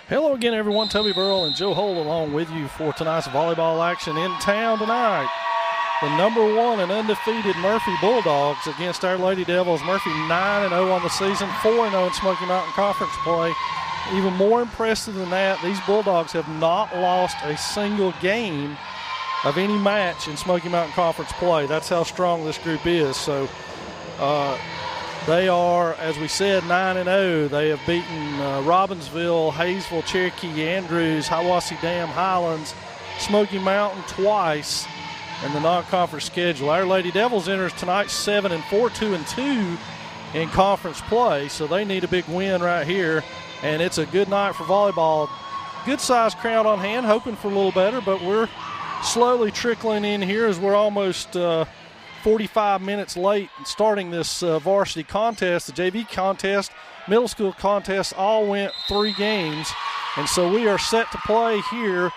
Hello again, everyone. Toby Burrell and Joe Holt along with you for tonight's volleyball action in town tonight. The #1 and undefeated Murphy Bulldogs against our Lady Devils. Murphy 9-0 on the season, 4-0 in Smoky Mountain Conference play. Even more impressive than that, these Bulldogs have not lost a single game of any match in Smoky Mountain Conference play. That's how strong this group is. So they are, as we said, 9-0. They have beaten Robbinsville, Hayesville, Cherokee, Andrews, Hiawassee Dam, Highlands, Smoky Mountain twice in the non-conference schedule. Our Lady Devils enters tonight 7-4, 2-2 in conference play, so they need a big win right here. And it's a good night for volleyball. Good-sized crowd on hand, hoping for a little better, but we're slowly trickling in here as we're almost 45 minutes late starting this varsity contest. The JV contest, middle school contest, all went 3 games. And so we are set to play here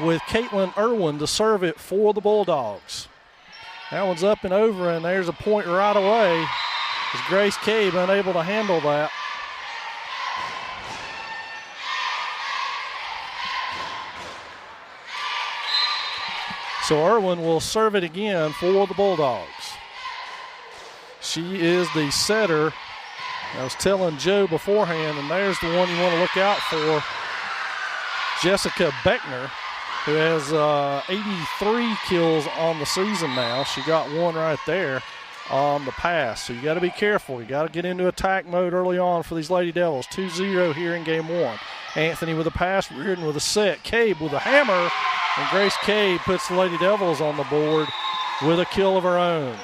with Caitlin Irwin to serve it for the Bulldogs. That one's up and over, and there's a point right away. As Grace Cabe unable to handle that. So Irwin will serve it again for the Bulldogs. She is the setter. I was telling Joe beforehand, and there's the one you want to look out for, Jessica Beckner, who has 83 kills on the season now. She got one right there on the pass. So you got to be careful. You got to get into attack mode early on for these Lady Devils. 2-0 here in game 1. Anthony with a pass, Reardon with a set, Cabe with a hammer, and Grace Cabe puts the Lady Devils on the board with a kill of her own.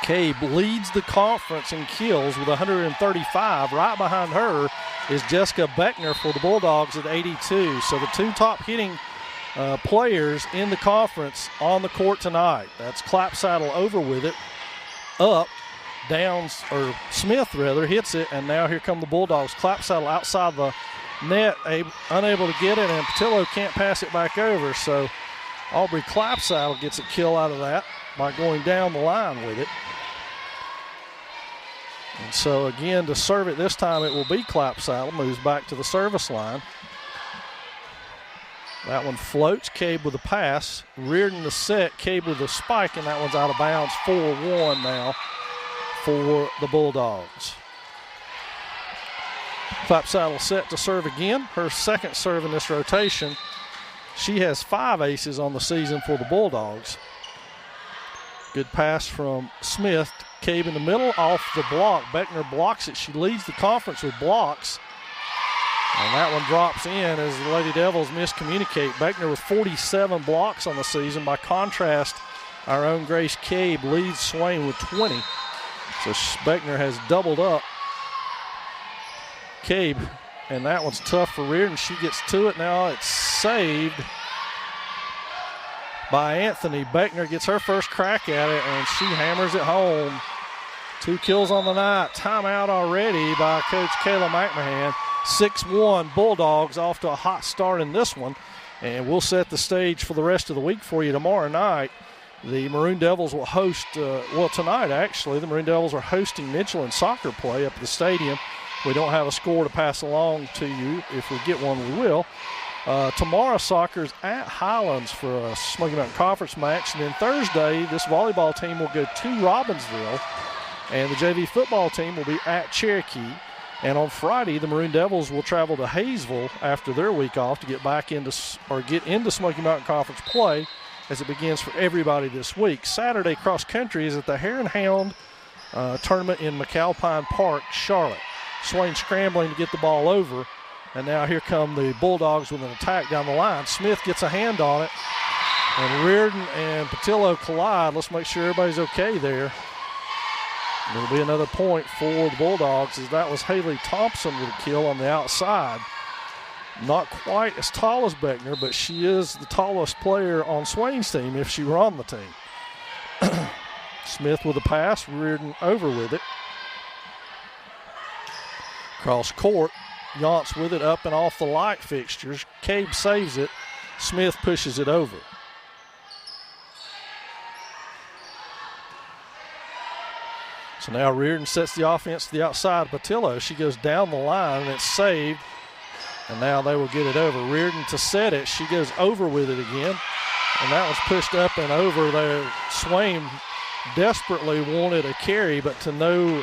Cabe leads the conference in kills with 135. Right behind her is Jessica Beckner for the Bulldogs at 82. So the 2 top hitting players in the conference on the court tonight. That's Clapsaddle over with it. Up, Downs, or Smith rather, hits it, and now here come the Bulldogs. Clapsaddle outside the net, unable to get it, and Patillo can't pass it back over. So Aubrey Clapsaddle gets a kill out of that by going down the line with it. And so again, to serve it this time, it will be Clapsaddle, moves back to the service line. That one floats, Cabe with a pass, Reardon the set, Cabe with a spike, and that one's out of bounds, 4-1 now for the Bulldogs. Clapsaddle set to serve again, her second serve in this rotation. She has 5 aces on the season for the Bulldogs. Good pass from Smith. Cabe in the middle, off the block. Beckner blocks it. She leads the conference with blocks. And that one drops in as the Lady Devils miscommunicate. Beckner with 47 blocks on the season. By contrast, our own Grace Cabe leads Swain with 20. So Beckner has doubled up Cabe, and that one's tough for Reardon. She gets to it now. It's saved by Anthony. Beckner gets her first crack at it, and she hammers it home. 2 kills on the night. Timeout already by Coach Kayla McMahon. 6-1 Bulldogs off to a hot start in this one, and we'll set the stage for the rest of the week for you tomorrow night. The Maroon Devils will host, tonight actually, the Maroon Devils are hosting Mitchell in soccer play up at the stadium. We don't have a score to pass along to you. If we get one, we will. Tomorrow, soccer's at Highlands for a Smoky Mountain Conference match. And then Thursday, this volleyball team will go to Robbinsville, and the JV football team will be at Cherokee. And on Friday, the Maroon Devils will travel to Hayesville after their week off to get into Smoky Mountain Conference play as it begins for everybody this week. Saturday, cross country is at the Hare and Hound tournament in McAlpine Park, Charlotte. Swain scrambling to get the ball over. And now here come the Bulldogs with an attack down the line. Smith gets a hand on it. And Reardon and Patillo collide. Let's make sure everybody's okay there. It'll be another point for the Bulldogs, as that was Haley Thompson with a kill on the outside. Not quite as tall as Beckner, but she is the tallest player on Swain's team if she were on the team. Smith with a pass, Reardon over with it. Cross court, Yance with it up and off the light fixtures. Cabe saves it. Smith pushes it over. So now Reardon sets the offense to the outside. Patillo, she goes down the line, and it's saved. And now they will get it over. Reardon to set it. She goes over with it again. And that was pushed up and over there. Swain desperately wanted a carry, but to no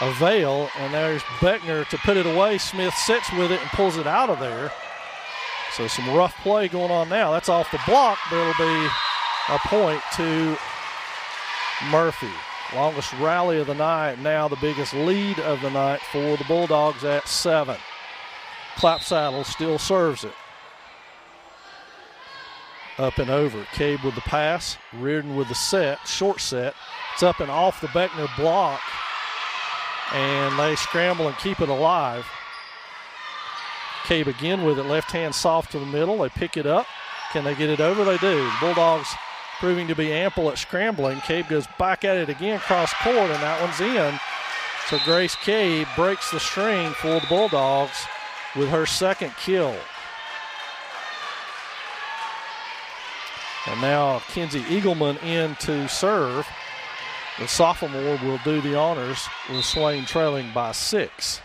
avail. And there's Beckner to put it away. Smith sits with it and pulls it out of there. So some rough play going on now. That's off the block, but it'll be a point to Murphy. Longest rally of the night, now the biggest lead of the night for the Bulldogs at 7. Clapsaddle still serves it. Up and over. Cabe with the pass. Reardon with the set, short set. It's up and off the Beckner block. And they scramble and keep it alive. Cabe again with it, left hand soft to the middle. They pick it up. Can they get it over? They do. The Bulldogs proving to be ample at scrambling. Cabe goes back at it again, cross court, and that one's in. So Grace Cabe breaks the string for the Bulldogs with her second kill. And now Kenzie Eagleman in to serve. The sophomore will do the honors with Swain trailing by 6.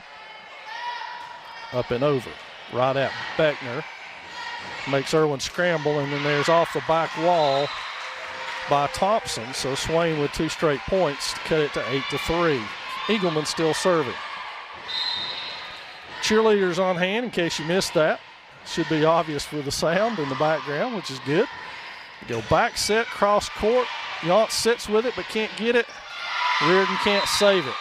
Up and over. Right at Beckner. Makes Irwin scramble, and then there's off the back wall by Thompson. So Swain with 2 straight points to cut it to 8-3. Eagleman still serving. Cheerleaders on hand in case you missed that. Should be obvious with the sound in the background, which is good. Go back set, cross court. Yaunt sits with it but can't get it. Reardon can't save it.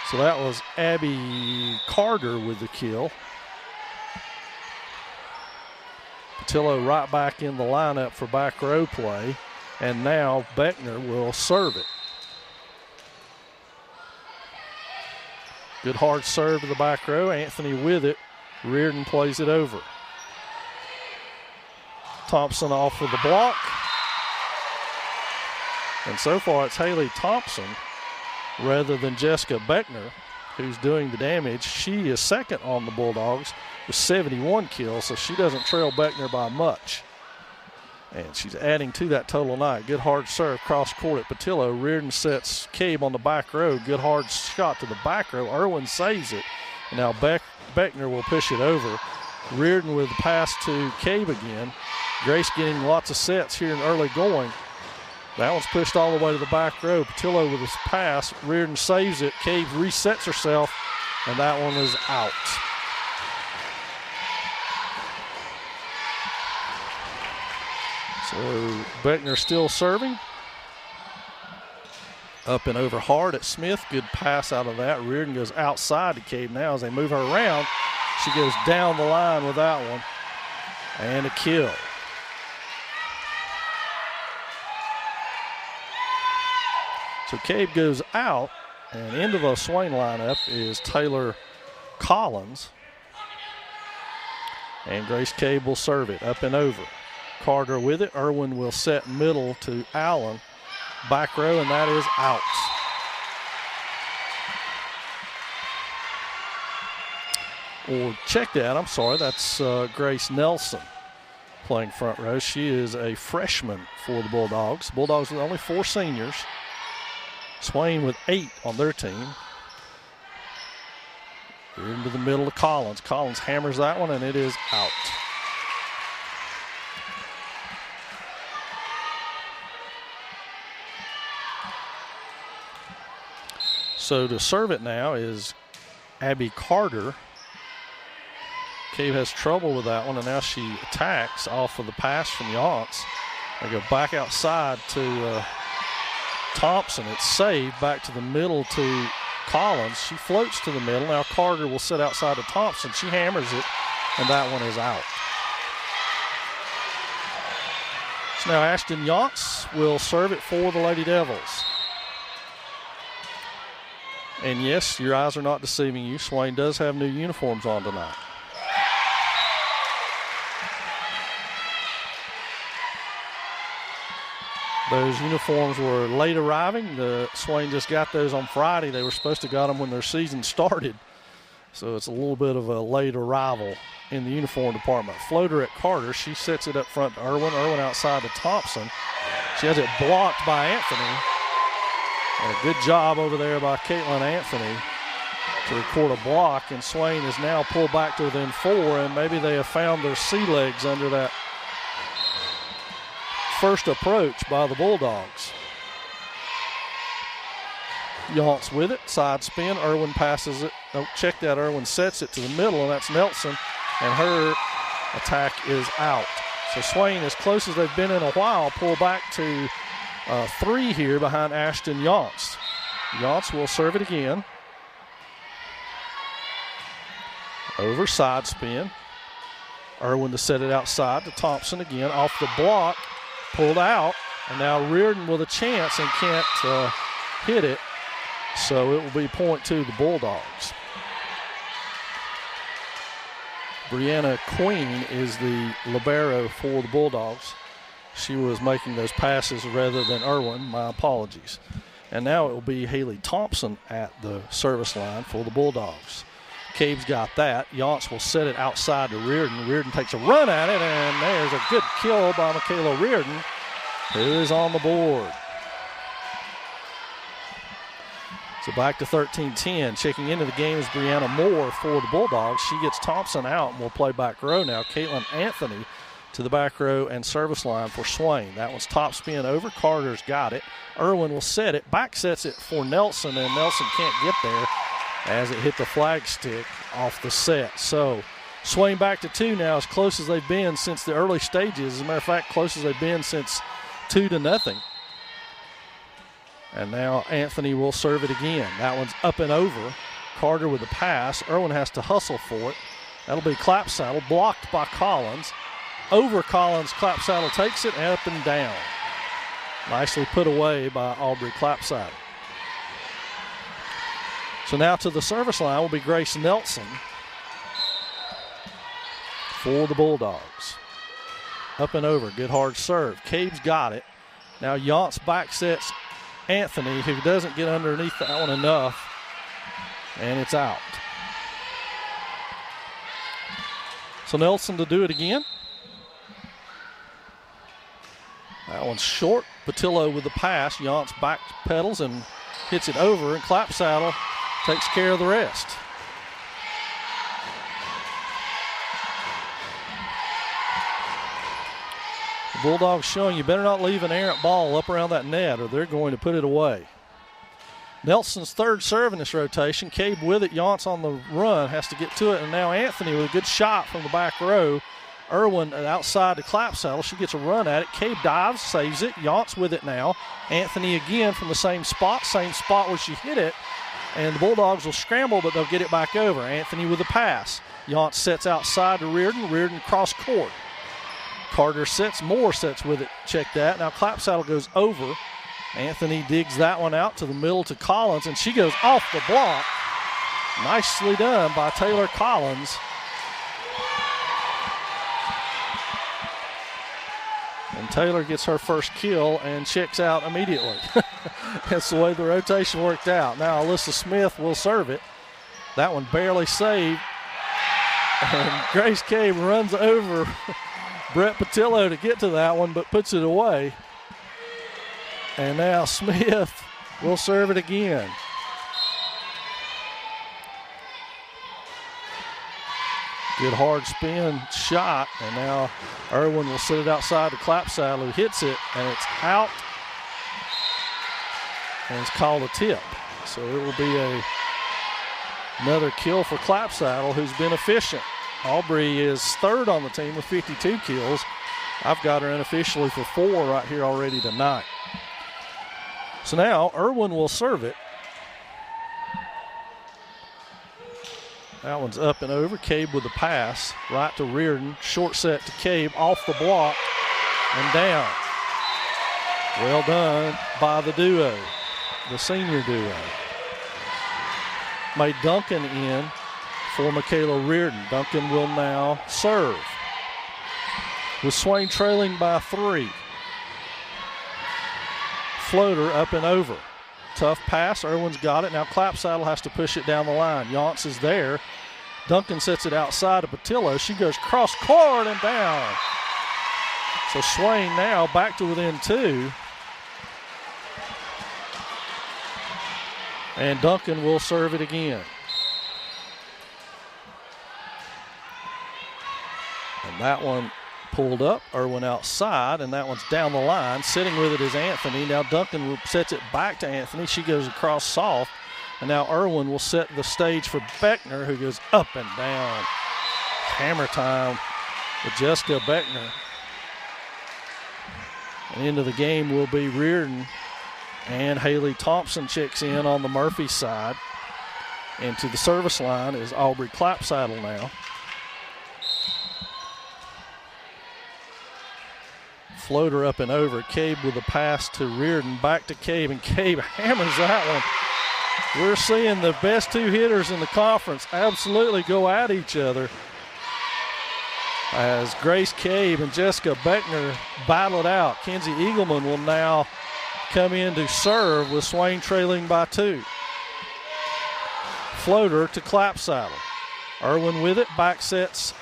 So that was Abby Carter with the kill. Patillo right back in the lineup for back row play. And now Beckner will serve it. Good hard serve to the back row. Anthony with it. Reardon plays it over. Thompson off with the block. And so far it's Haley Thompson rather than Jessica Beckner who's doing the damage. She is second on the Bulldogs with 71 kills, so she doesn't trail Beckner by much. And she's adding to that total night. Good hard serve, cross court at Patillo. Reardon sets Cabe on the back row. Good hard shot to the back row. Irwin saves it. And now Beckner will push it over. Reardon with the pass to Cabe again. Grace getting lots of sets here in early going. That one's pushed all the way to the back row. Patillo with his pass. Reardon saves it. Cabe resets herself, and that one is out. So Beckner still serving. Up and over hard at Smith. Good pass out of that. Reardon goes outside to Cabe now as they move her around. She goes down the line with that one. And a kill. So Cabe goes out, and into the Swain lineup is Taylor Collins. And Grace Cabe will serve it up and over. Carter with it. Irwin will set middle to Allen. Back row, and that is out. Or check that, I'm sorry, that's Grace Nelson playing front row. She is a freshman for the Bulldogs. Bulldogs with only 4 seniors. Swain with 8 on their team. We're into the middle of Collins. Collins hammers that one, and it is out. So to serve it now is Abby Carter. Cabe has trouble with that one, and now she attacks off of the pass from Yaunts. They go back outside to Thompson. It's saved back to the middle to Collins. She floats to the middle. Now Carter will sit outside to Thompson. She hammers it, and that one is out. So now Ashton Yaunts will serve it for the Lady Devils. And yes, your eyes are not deceiving you. Swain does have new uniforms on tonight. Those uniforms were late arriving. The Swain just got those on Friday. They were supposed to got them when their season started. So it's a little bit of a late arrival in the uniform department. Floater at Carter. She sets it up front to Irwin. Irwin outside to Thompson. She has it blocked by Anthony. And a good job over there by Caitlin Anthony to record a block, and Swain is now pulled back to within 4, and maybe they have found their sea legs under that first approach by the Bulldogs. Yance with it, side spin. Irwin passes it. Oh, check that. Irwin sets it to the middle, and that's Nelson, and her attack is out. So Swain, as close as they've been in a while, pull back to 3 here behind Ashton Yance. Yance will serve it again. Over, side spin. Irwin to set it outside to Thompson again. Off the block, pulled out, and now Reardon with a chance and can't hit it. So it will be point to the Bulldogs. Brianna Queen is the libero for the Bulldogs. She was making those passes rather than Irwin. My apologies. And now it will be Haley Thompson at the service line for the Bulldogs. Cabe's got that. Yance will set it outside to Reardon. Reardon takes a run at it, and there's a good kill by Michaela Reardon, who is on the board. So back to 13-10. Checking into the game is Brianna Moore for the Bulldogs. She gets Thompson out and will play back row now. Caitlin Anthony to the back row and service line for Swain. That one's top spin over. Carter's got it. Irwin will set it. Back sets it for Nelson, and Nelson can't get there as it hit the flag stick off the set. So Swain back to 2 now, as close as they've been since the early stages. As a matter of fact, close as they've been since 2-0. And now Anthony will serve it again. That one's up and over. Carter with the pass. Irwin has to hustle for it. That'll be Clapsaddle, blocked by Collins. Over Collins, Clapsaddle takes it up and down. Nicely put away by Aubrey Clapsaddle. So now to the service line will be Grace Nelson for the Bulldogs. Up and over, good hard serve. Cabe's got it. Now Yance back sets Anthony, who doesn't get underneath that one enough, and it's out. So Nelson to do it again. That one's short. Patillo with the pass. Yance back pedals and hits it over, and Clapsaddle takes care of the rest. The Bulldogs showing you better not leave an errant ball up around that net or they're going to put it away. Nelson's third serve in this rotation. Cabe with it. Yance on the run has to get to it. And now Anthony with a good shot from the back row. Irwin outside to Clapsaddle. She gets a run at it. Cabe dives, saves it. Yance with it now. Anthony again from the same spot where she hit it. And the Bulldogs will scramble, but they'll get it back over. Anthony with the pass. Yance sets outside to Reardon. Reardon cross court. Carter sets. Moore sets with it. Check that. Now Clapsaddle goes over. Anthony digs that one out to the middle to Collins, and she goes off the block. Nicely done by Taylor Collins. And Taylor gets her first kill and checks out immediately. That's the way the rotation worked out. Now Alyssa Smith will serve it. That one barely saved. And Grace Cabe runs over Brett Patillo to get to that one, but puts it away. And now Smith will serve it again. Good hard spin shot, and now Irwin will set it outside to Clapsaddle, who hits it, and it's out. And it's called a tip. So it will be another kill for Clapsaddle, who's been efficient. Aubrey is third on the team with 52 kills. I've got her unofficially for 4 right here already tonight. So now Irwin will serve it. That one's up and over. Cabe with the pass. Right to Reardon. Short set to Cabe. Off the block and down. Well done by the duo, the senior duo. Made Duncan in for Michaela Reardon. Duncan will now serve. With Swain trailing by 3. Floater up and over. Tough pass. Irwin's got it. Now Clapsaddle has to push it down the line. Yance is there. Duncan sets it outside to Patillo. She goes cross court and down. So Swain now back to within 2. And Duncan will serve it again. And that one pulled up. Irwin outside, and that one's down the line. Sitting with it is Anthony. Now Duncan sets it back to Anthony. She goes across soft. And now Irwin will set the stage for Beckner, who goes up and down. Hammer time with Jessica Beckner. And into the game will be Reardon. And Haley Thompson checks in on the Murphy side. And to the service line is Aubrey Clapsaddle now. Floater up and over. Cabe with a pass to Reardon. Back to Cabe, and Cabe hammers that one. We're seeing the best two hitters in the conference absolutely go at each other as Grace Cabe and Jessica Beckner battle it out. Kenzie Eagleman will now come in to serve with Swain trailing by 2. Floater to Clapsaddle. Irwin with it, back sets,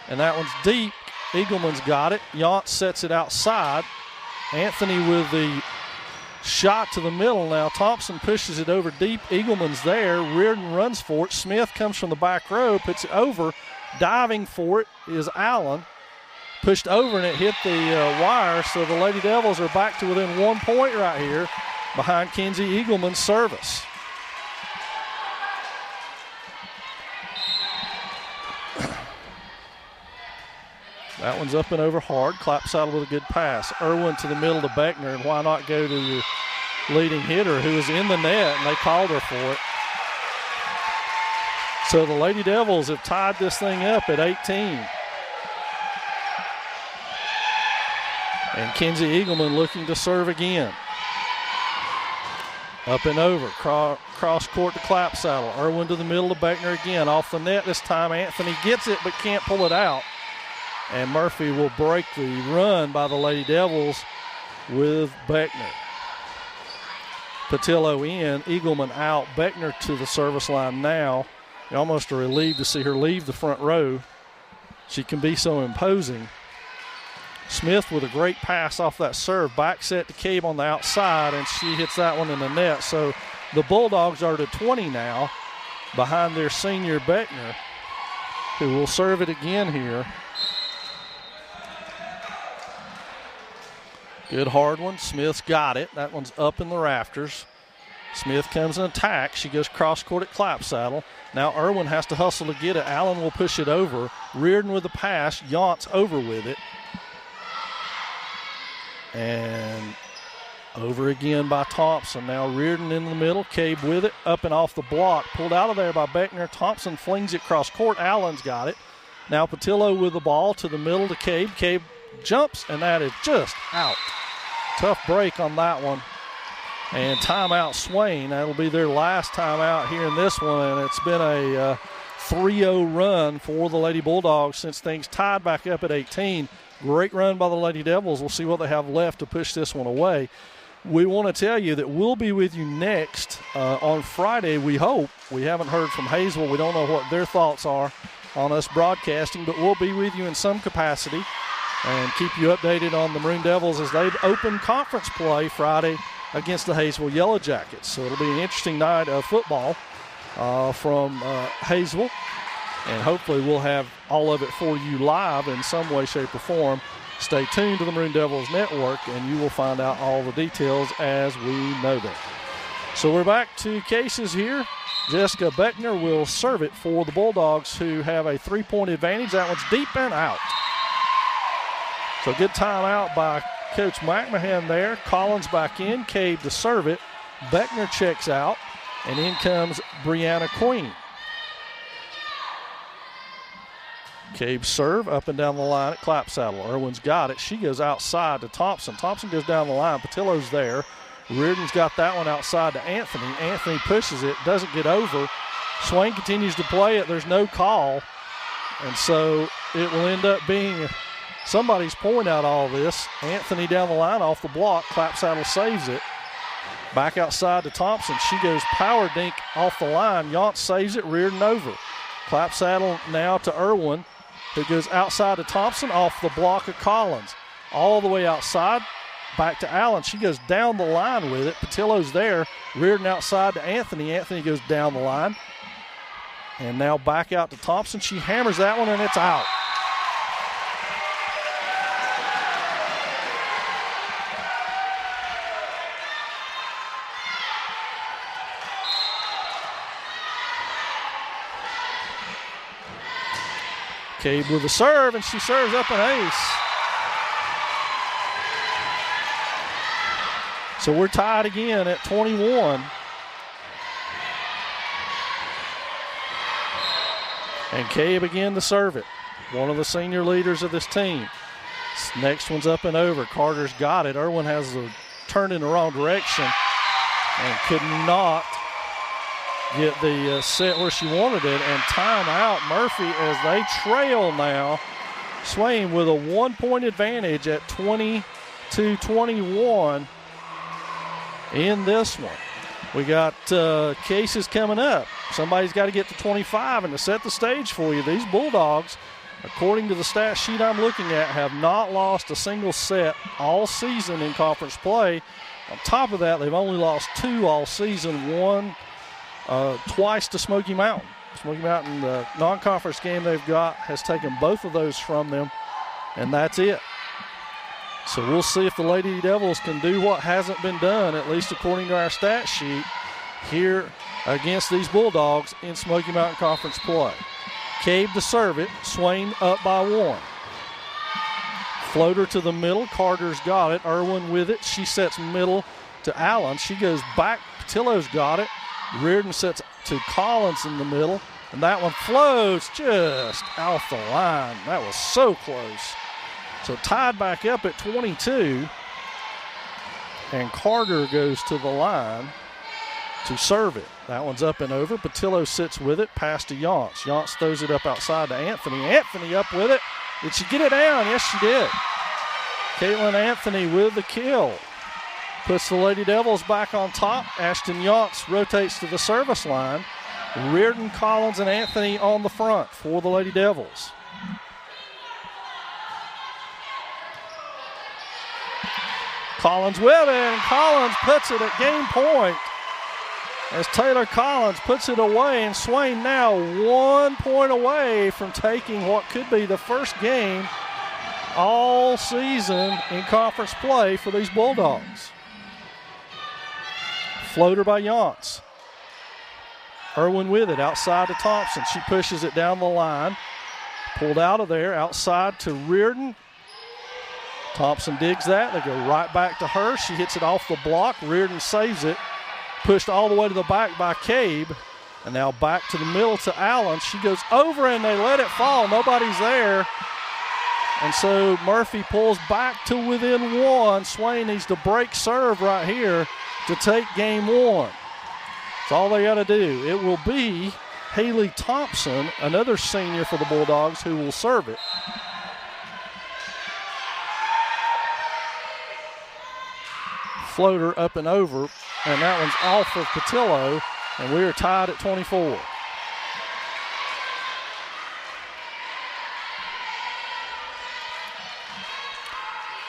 and that one's deep. Eagleman's got it. Yance sets it outside. Anthony with the shot to the middle now. Thompson pushes it over deep. Eagleman's there. Reardon runs for it. Smith comes from the back row, puts it over. Diving for it is Allen. Pushed over and it hit the wire, so the Lady Devils are back to within 1 point right here behind Kenzie Eagleman's service. That one's up and over hard. Clapsaddle with a good pass. Irwin to the middle to Beckner, and why not go to your leading hitter who is in the net, and they called her for it. So the Lady Devils have tied this thing up at 18. And Kenzie Eagleman looking to serve again. Up and over, cross court to Clapsaddle. Irwin to the middle to Beckner again. Off the net this time. Anthony gets it but can't pull it out. And Murphy will break the run by the Lady Devils with Beckner. Patillo in, Eagleman out, Beckner to the service line now. You're almost relieved to see her leave the front row. She can be so imposing. Smith with a great pass off that serve. Back set to Cabe on the outside, and she hits that one in the net. So the Bulldogs are to 20 now behind their senior Beckner, who will serve it again here. Good hard one. Smith's got it. That one's up in the rafters. Smith comes in attack. She goes cross court at Clapsaddle. Now Irwin has to hustle to get it. Allen will push it over. Reardon with the pass. Yance over with it. And over again by Thompson. Now Reardon in the middle. Cabe with it. Up and off the block. Pulled out of there by Beckner. Thompson flings it cross court. Allen's got it. Now Patillo with the ball to the middle to Cabe. Cabe jumps, and that is just out. Tough break on that one. And timeout Swain. That'll be their last timeout here in this one, and it's been a 3-0 run for the Lady Bulldogs since things tied back up at 18. Great run by the Lady Devils. We'll see what they have left to push this one away. We want to tell you that we'll be with you next on Friday, we hope. We haven't heard from Hazel. We don't know what their thoughts are on us broadcasting, but we'll be with you in some capacity and keep you updated on the Maroon Devils as they open conference play Friday against the Hayesville Yellow Jackets. So it'll be an interesting night of football from Hayesville, and hopefully we'll have all of it for you live in some way, shape, or form. Stay tuned to the Maroon Devils Network, and you will find out all the details as we know them. So we're back to cases here. Jessica Beckner will serve it for the Bulldogs, who have a 3-point advantage. That one's deep and out. So good timeout by Coach McMahon there. Collins back in. Cade to serve it. Beckner checks out. And in comes Brianna Queen. Cabe serve up and down the line at Clapsaddle. Irwin's got it. She goes outside to Thompson. Thompson goes down the line. Patillo's there. Reardon's got that one outside to Anthony. Anthony pushes it. Doesn't get over. Swain continues to play it. There's no call. And so it will end up being somebody's point out all this. Anthony down the line off the block. Clapsaddle saves it. Back outside to Thompson. She goes power dink off the line. Yance saves it. Reardon over. Clapsaddle now to Irwin, who goes outside to Thompson off the block of Collins. All the way outside. back to Allen. She goes down the line with it. Patillo's there. Reardon outside to Anthony. Anthony goes down the line. And now back out to Thompson. She hammers that one, and it's out. Cabe with a serve, and she serves up an ace. So we're tied again at 21. And Cabe again to serve it. One of the senior leaders of this team. This next one's up and over. Carter's got it. Irwin has turned in the wrong direction and could not get the set where she wanted it. And timeout Murphy as they trail now. Swain with a 1-point advantage at 22-21 in this one. We got cases coming up. Somebody's got to get to 25, and to set the stage for you, these Bulldogs, according to the stat sheet I'm looking at, have not lost a single set all season in conference play. On top of that, they've only lost 2 all season, one twice to Smoky Mountain. Smoky Mountain, the non-conference game they've got, has taken both of those from them, and that's it. So we'll see if the Lady Devils can do what hasn't been done, at least according to our stat sheet, here against these Bulldogs in Smoky Mountain Conference play. Cabe to serve it. Swain up by 1. Floater to the middle. Carter's got it. Irwin with it. She sets middle to Allen. She goes back. Patillo's got it. Reardon sets to Collins in the middle. And that one floats just off the line. That was so close. So tied back up at 22. And Carter goes to the line to serve it. That one's up and over. Patillo sits with it. Pass to Yance. Yance throws it up outside to Anthony. Anthony up with it. Did she get it down? Yes, she did. Caitlin Anthony with the kill. Puts the Lady Devils back on top. Ashton Yance rotates to the service line. Reardon, Collins, and Anthony on the front for the Lady Devils. Collins with it, and Collins puts it at game point as Taylor Collins puts it away, and Swain now 1 point away from taking what could be the first game all season in conference play for these Bulldogs. Floater by Yance. Irwin with it, outside to Thompson. She pushes it down the line. Pulled out of there, outside to Reardon. Thompson digs that. They go right back to her. She hits it off the block. Reardon saves it. Pushed all the way to the back by Cabe. And now back to the middle to Allen. She goes over and they let it fall. Nobody's there. And so Murphy pulls back to within 1. Swain needs to break serve right here to take game 1. That's all they got to do. It will be Haley Thompson, another senior for the Bulldogs, who will serve it. Floater up and over, and that one's off of Patillo, and we are tied at 24.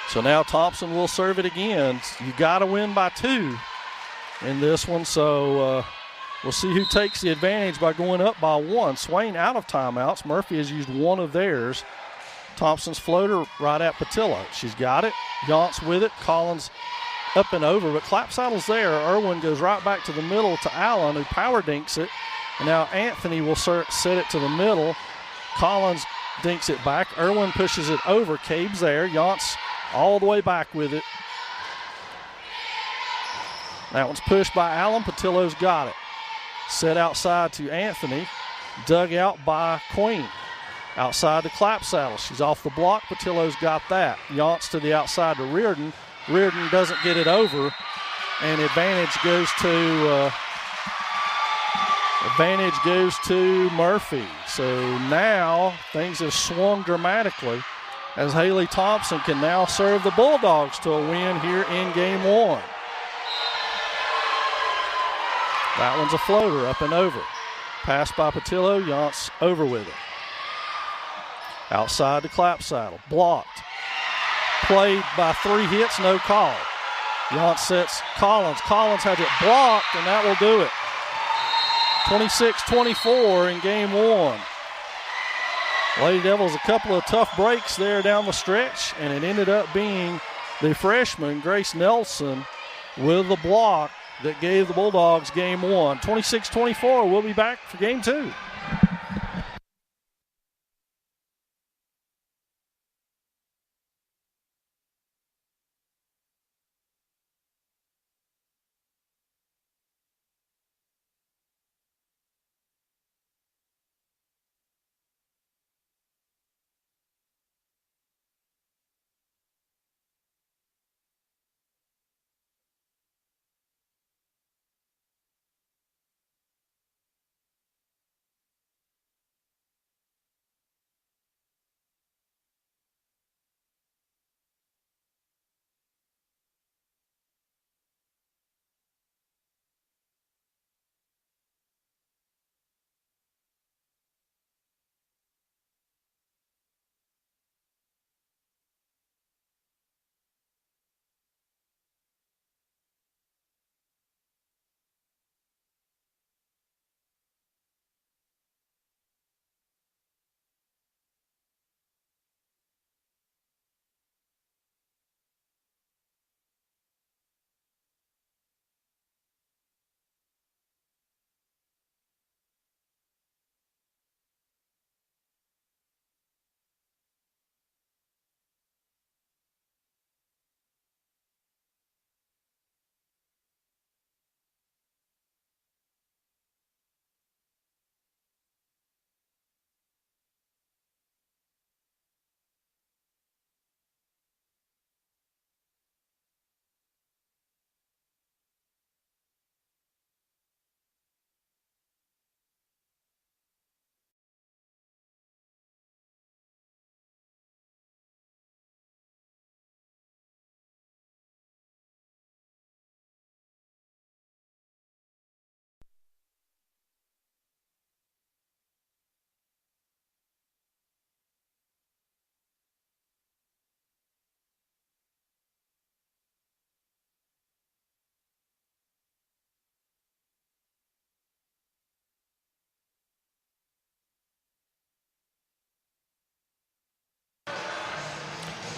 So now Thompson will serve it again. You got to win by 2 in this one, so we'll see who takes the advantage by going up by 1. Swain out of timeouts. Murphy has used one of theirs. Thompson's floater right at Patillo. She's got it. Yance with it. Collins up and over, but Clapsaddle's there. Irwin goes right back to the middle to Allen, who power dinks it. And now Anthony will set it to the middle. Collins dinks it back. Irwin pushes it over. Cabe's there. Yance all the way back with it. That one's pushed by Allen. Patillo's got it. Set outside to Anthony. Dug out by Queen. Outside to Clapsaddle. She's off the block. Patillo's got that. Yance to the outside to Reardon. Reardon doesn't get it over, and advantage goes to Murphy. So now things have swung dramatically as Haley Thompson can now serve the Bulldogs to a win here in game 1. That one's a floater up and over. Pass by Patillo, Yance over with it. Outside to Clapsaddle, blocked. played by 3 hits, no call. Yount sets Collins. Collins has it blocked, and that will do it. 26-24 in game 1. Lady Devils a couple of tough breaks there down the stretch, and it ended up being the freshman, Grace Nelson, with the block that gave the Bulldogs game 1. 26-24, we'll be back for game 2.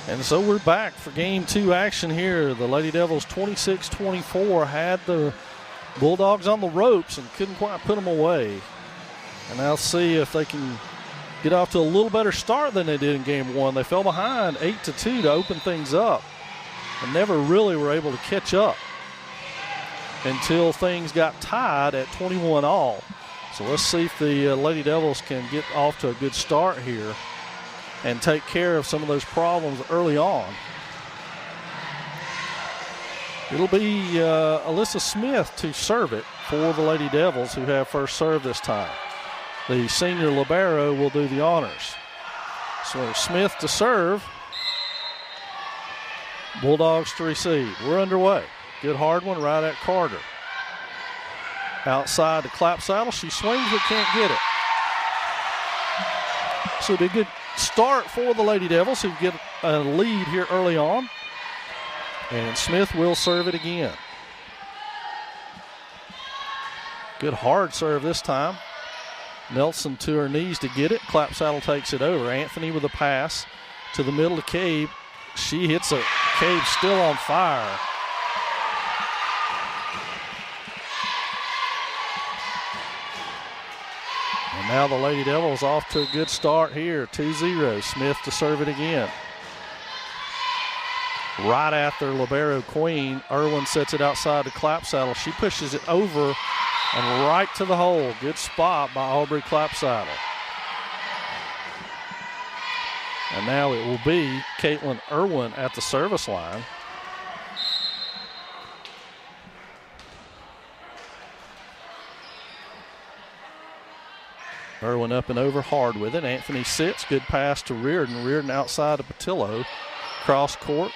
And so we're back for game 2 action here. The Lady Devils 26-24 had the Bulldogs on the ropes and couldn't quite put them away. And now see if they can get off to a little better start than they did in game 1. They fell behind 8-2 to open things up and never really were able to catch up until things got tied at 21-all. So let's see if the Lady Devils can get off to a good start here and take care of some of those problems early on. It'll be Alyssa Smith to serve it for the Lady Devils, who have first serve this time. The senior libero will do the honors. So Smith to serve. Bulldogs to receive. We're underway. Good hard one right at Carter. Outside the clap saddle. She swings but can't get it. So it'll be a good start for the Lady Devils, who get a lead here early on. And Smith will serve it again. Good hard serve this time. Nelson to her knees to get it. Clapsaddle takes it over. Anthony with a pass to the middle of Cave. She hits it. Cave still on fire. And now the Lady Devils off to a good start here. 2-0. Smith to serve it again. Right at their libero queen. Irwin sets it outside the Clapsaddle. She pushes it over and right to the hole. Good spot by Aubrey Clapsaddle. And now it will be Caitlin Irwin at the service line. Irwin up and over hard with it. Anthony sits. Good pass to Reardon. Reardon outside to Patillo. Cross court.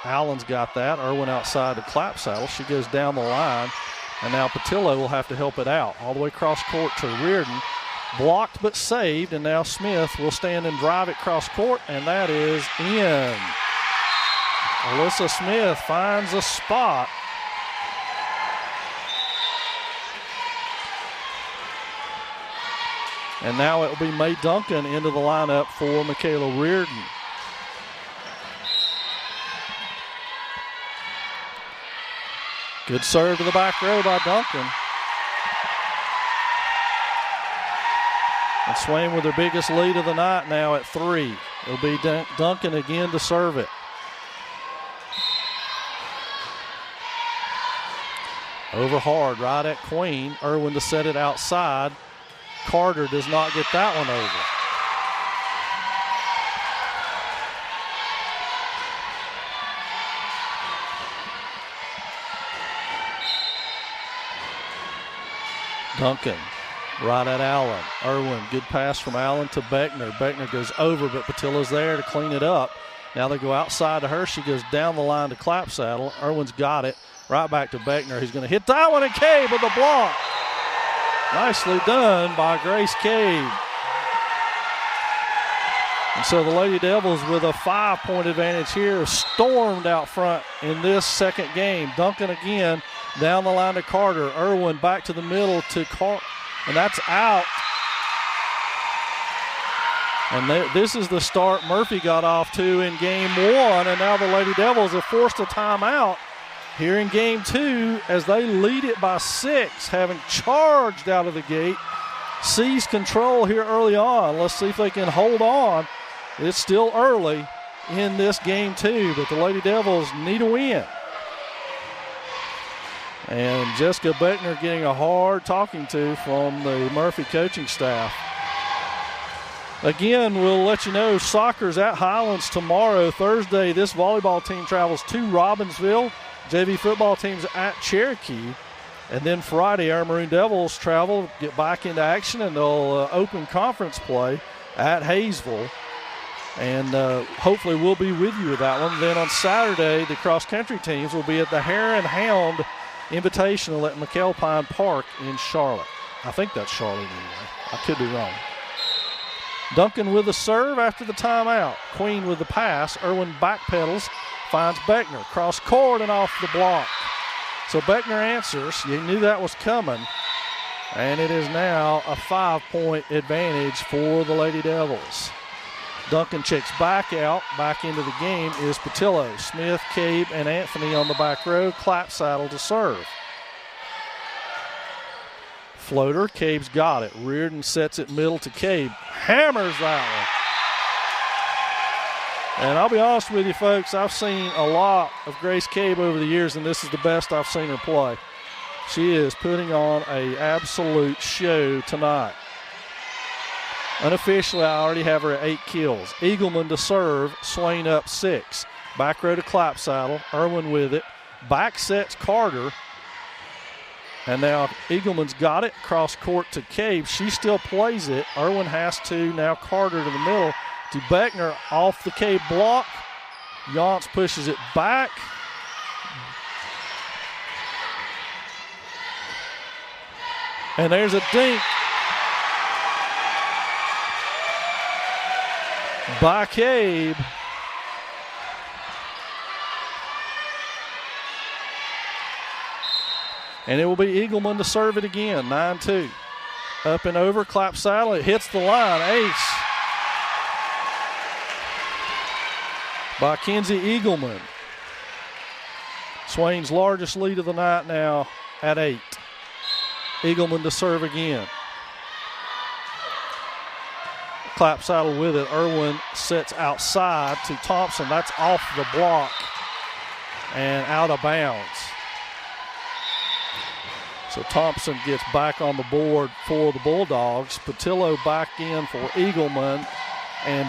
Allen's got that. Irwin outside to Clapsaddle. She goes down the line. And now Patillo will have to help it out. All the way cross court to Reardon. Blocked but saved. And now Smith will stand and drive it cross court. And that is in. Alyssa Smith finds a spot. And now it will be Mae Duncan into the lineup for Michaela Reardon. Good serve to the back row by Duncan. And Swain with their biggest lead of the night now at 3. It'll be Duncan again to serve it. Over hard right at Queen. Irwin to set it outside. Carter does not get that one over. Duncan right at Allen. Irwin, good pass from Allen to Beckner. Beckner goes over, but Patilla's there to clean it up. Now they go outside to her. She goes down the line to Clapsaddle. Irwin's got it. Right back to Beckner. He's going to hit that one, and Cabe with a block. Nicely done by Grace Cabe. And so the Lady Devils with a 5-point advantage here stormed out front in this second game. Duncan again down the line to Carter. Irwin back to the middle to Carter. And that's out. And this is the start Murphy got off to in game 1. And now the Lady Devils have forced a timeout here in game 2 as they lead it by 6, having charged out of the gate. Seized control here early on. Let's see if they can hold on. It's still early in this game 2, but the Lady Devils need a win. And Jessica Beckner getting a hard talking to from the Murphy coaching staff. Again, we'll let you know soccer's at Highlands tomorrow. Thursday, this volleyball team travels to Robbinsville. JV football team's at Cherokee. And then Friday, our Maroon Devils travel, get back into action, and they'll open conference play at Hayesville. And hopefully we'll be with you with that one. Then on Saturday, the cross-country teams will be at the Hare and Hound Invitational at McAlpine Park in Charlotte. I think that's Charlotte anyway. I could be wrong. Duncan with the serve after the timeout. Queen with the pass. Irwin backpedals, finds Beckner. Cross court and off the block. So Beckner answers. You knew that was coming. And it is now a 5-point advantage for the Lady Devils. Duncan checks back out. Back into the game is Patillo. Smith, Cabe, and Anthony on the back row. Clapsaddle to serve. Floater. Cabe's got it. Reardon sets it middle to Cabe. Hammers that one. And I'll be honest with you, folks, I've seen a lot of Grace Cabe over the years, and this is the best I've seen her play. She is putting on an absolute show tonight. Unofficially, I already have her at 8 kills. Eagleman to serve. Swain up 6. Back row to Clapsaddle. Irwin with it. Back sets Carter. And now Eagleman's got it. Cross court to Cabe. She still plays it. Irwin has to. Now Carter to the middle to Beckner off the Cabe block. Yance pushes it back. And there's a dink by Cabe. And it will be Eagleman to serve it again, 9-2. Up and over, Clapsaddle, it hits the line, ace by Kenzie Eagleman. Swain's largest lead of the night now at 8. Eagleman to serve again. Clapsaddle with it. Irwin sets outside to Thompson. That's off the block and out of bounds. So Thompson gets back on the board for the Bulldogs. Patillo back in for Eagleman. And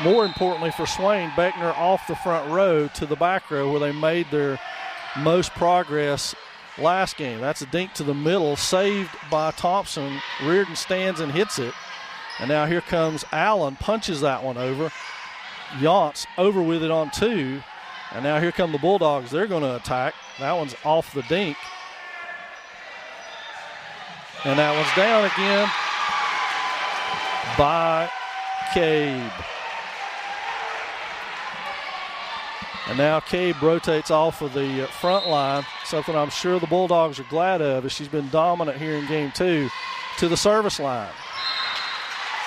more importantly for Swain, Beckner off the front row to the back row where they made their most progress last game. That's a dink to the middle, saved by Thompson. Reardon stands and hits it. And now here comes Allen, punches that one over. Yance over with it on 2. And now here come the Bulldogs. They're going to attack. That one's off the dink. And that one's down again by Cabe. And now Cabe rotates off of the front line, something I'm sure the Bulldogs are glad of as she's been dominant here in game 2, to the service line.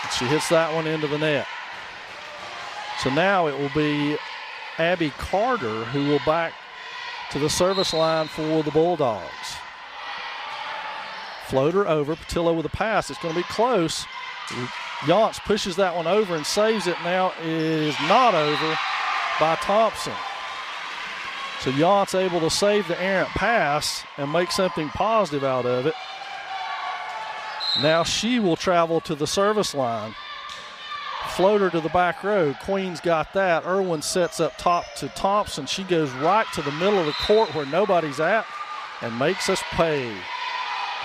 And she hits that one into the net. So now it will be Abby Carter who will back to the service line for the Bulldogs. Floater over, Patillo with a pass. It's going to be close. Yance pushes that one over and saves it. Now it is not over by Thompson. So Yance able to save the errant pass and make something positive out of it. Now she will travel to the service line. Floater to the back row. Queen's got that. Irwin sets up top to Thompson. She goes right to the middle of the court where nobody's at and makes us pay.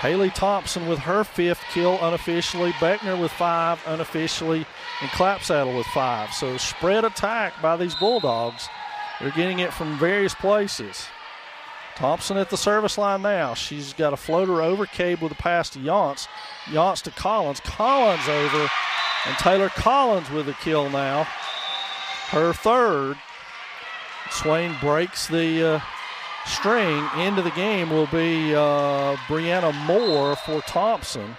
Haley Thompson with her 5th kill unofficially. Beckner with 5 unofficially. And Clapsaddle with 5. So spread attack by these Bulldogs. They're getting it from various places. Thompson at the service line now. She's got a floater over. Cabe with a pass to Yance. Yance to Collins. Collins over. And Taylor Collins with a kill now. Her 3rd. Swain breaks the string. Into the game will be Brianna Moore for Thompson.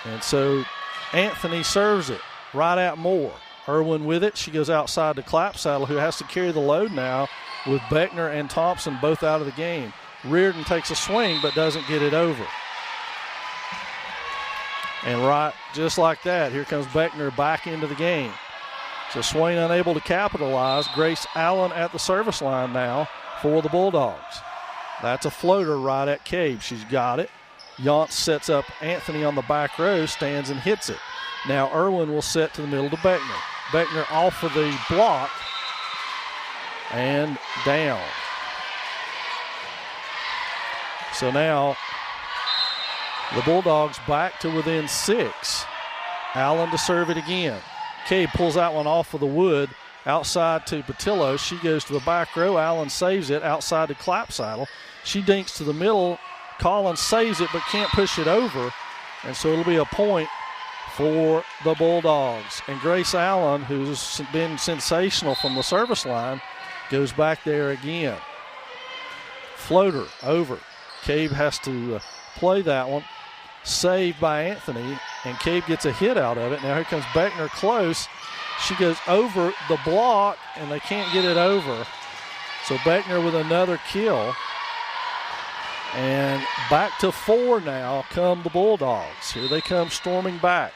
And so Anthony serves it right at Moore. Irwin with it. She goes outside to Clapsaddle, who has to carry the load now with Beckner and Thompson both out of the game. Reardon takes a swing but doesn't get it over. And right just like that, here comes Beckner back into the game. So Swain unable to capitalize. Grace Allen at the service line now for the Bulldogs. That's a floater right at Cabe. She's got it. Yance sets up Anthony on the back row, stands and hits it. Now Irwin will set to the middle to Beckner. Beckner off of the block and down. So now the Bulldogs back to within 6. Allen to serve it again. Cabe pulls that one off of the wood outside to Patillo. She goes to the back row. Allen saves it outside to Clapsaddle. She dinks to the middle. Collins saves it but can't push it over. And so it'll be a point for the Bulldogs. And Grace Allen, who's been sensational from the service line, goes back there again. Floater over. Cabe has to play that one. Saved by Anthony, and Cabe gets a hit out of it. Now here comes Beckner close. She goes over the block, and they can't get it over. So Beckner with another kill. And back to 4 now come the Bulldogs. Here they come storming back.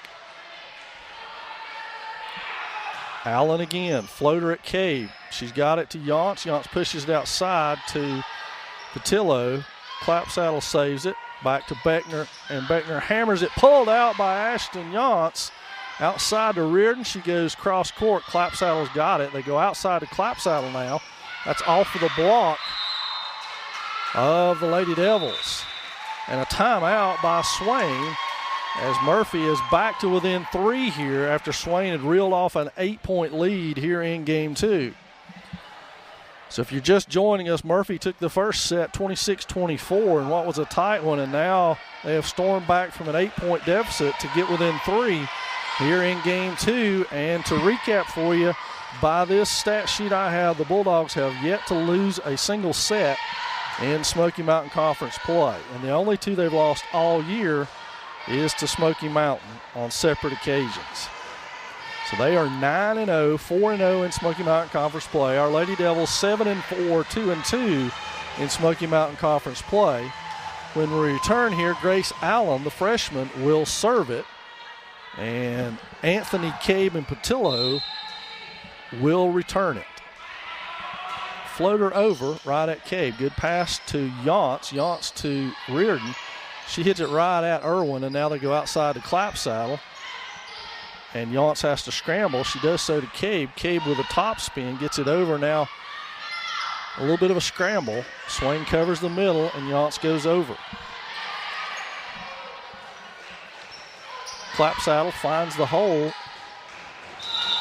Allen again, floater at Cabe. She's got it to Yance. Yance pushes it outside to Patillo. Clapsaddle saves it. Back to Beckner, and Beckner hammers it. Pulled out by Ashton Yance. Outside to Reardon. She goes cross court. Clapsaddle's got it. They go outside to Clapsaddle now. That's off of the block of the Lady Devils. And a timeout by Swain as Murphy is back to within 3 here after Swain had reeled off an 8-point lead here in game 2. So if you're just joining us, Murphy took the first set 26-24 in what was a tight one, and now they have stormed back from an 8-point deficit to get within 3 here in game 2. And to recap for you, by this stat sheet I have, the Bulldogs have yet to lose a single set in Smoky Mountain Conference play. And the only 2 they've lost all year is to Smoky Mountain on separate occasions. So they are 9-0, 4-0 in Smoky Mountain Conference play. Our Lady Devils 7-4, 2-2 in Smoky Mountain Conference play. When we return here, Grace Allen, the freshman, will serve it. And Anthony, Cabe, and Patillo will return it. Floater over right at Cabe. Good pass to Yance. Yance to Reardon. She hits it right at Irwin, and now they go outside to Clapsaddle. And Yance has to scramble. She does so to Cabe. Cabe with a top spin gets it over now. A little bit of a scramble. Swain covers the middle, and Yance goes over. Clapsaddle finds the hole,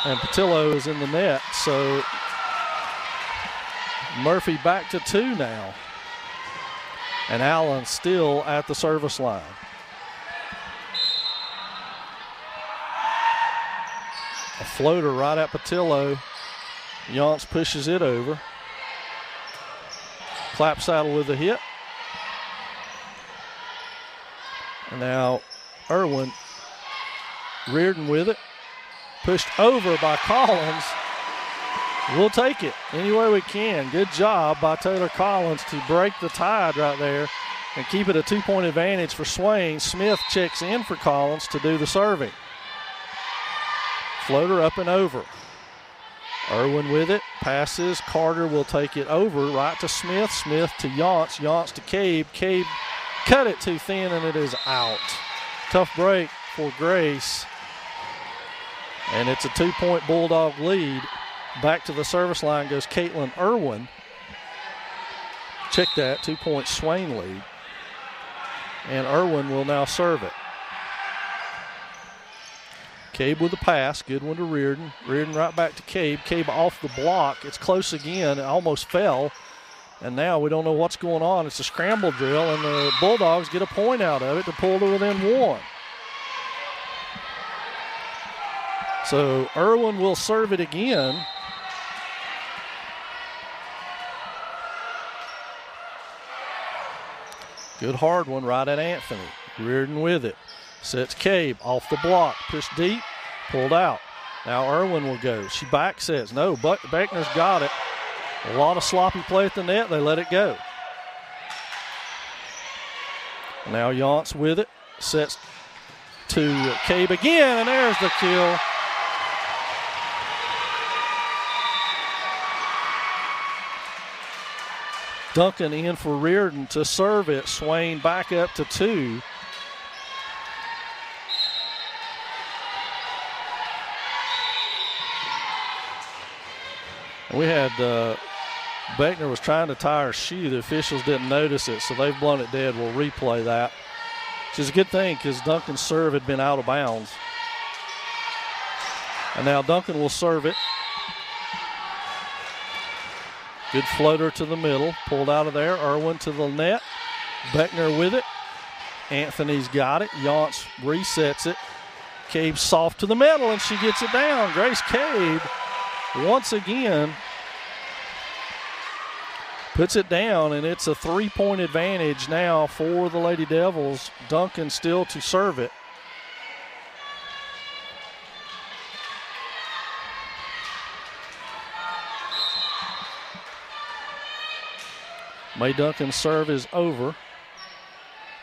and Patillo is in the net. So Murphy back to 2 now. And Allen still at the service line. A floater right at Patillo. Yance pushes it over. Clapsaddle with a hit. And now Irwin. Reardon with it. Pushed over by Collins. We'll take it any way we can. Good job by Taylor Collins to break the tide right there and keep it a 2-point advantage for Swain. Smith checks in for Collins to do the serving. Floater up and over. Irwin with it. Passes. Carter will take it over right to Smith. Smith to Yance. Yance to Cabe. Cabe cut it too thin and it is out. Tough break for Grace. And it's a 2-point Bulldog lead. Back to the service line goes Caitlin Irwin. Check that, 2-point Swain lead. And Irwin will now serve it. Cabe with the pass, good one to Reardon. Reardon right back to Cabe. Cabe off the block. It's close again, it almost fell. And now we don't know what's going on. It's a scramble drill, and the Bulldogs get a point out of it to pull to within 1. So Irwin will serve it again. Good hard one right at Anthony. Reardon with it. Sets Cabe off the block. Pushed deep. Pulled out. Now Irwin will go. She back sets. No, Beckner's got it. A lot of sloppy play at the net. They let it go. Now Yance with it. Sets to Cabe again, and there's the kill. Duncan in for Reardon to serve it. Swain back up to 2. We had Beckner was trying to tie her shoe. The officials didn't notice it, so they've blown it dead. We'll replay that, which is a good thing because Duncan's serve had been out of bounds. And now Duncan will serve it. Good floater to the middle. Pulled out of there. Irwin to the net. Beckner with it. Anthony's got it. Yance resets it. Cabe soft to the middle, and she gets it down. Grace Cabe once again puts it down, and it's a 3-point advantage now for the Lady Devils. Duncan still to serve it. May Duncan's serve is over.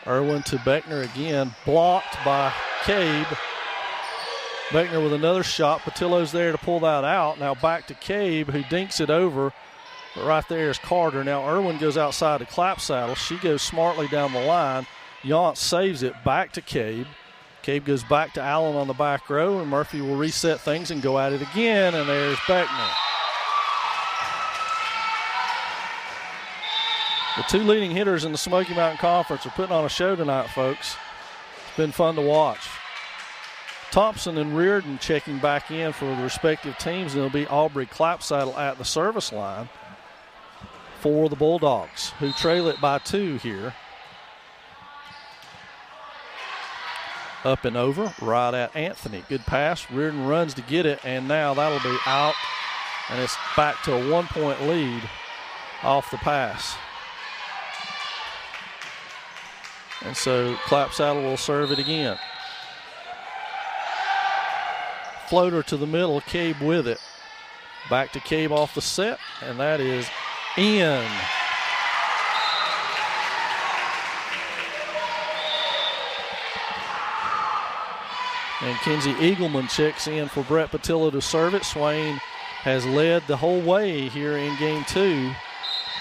Irwin to Beckner again, blocked by Cabe. Beckner with another shot. Patillo's there to pull that out. Now back to Cabe, who dinks it over. But right there is Carter. Now Irwin goes outside to Clapsaddle. She goes smartly down the line. Yance saves it back to Cabe. Cabe goes back to Allen on the back row, and Murphy will reset things and go at it again, and there's Beckner. The 2 leading hitters in the Smoky Mountain Conference are putting on a show tonight, folks. It's been fun to watch. Thompson and Reardon checking back in for the respective teams, and it'll be Aubrey Clapsaddle at the service line for the Bulldogs, who trail it by 2 here. Up and over, right at Anthony. Good pass. Reardon runs to get it, and now that'll be out, and it's back to a 1-point lead off the pass. And so Clapsaddle will serve it again. Floater to the middle, Cabe with it. Back to Cabe off the set, and that is in. And Kenzie Eagleman checks in for Brett Patillo to serve it. Swain has led the whole way here in game 2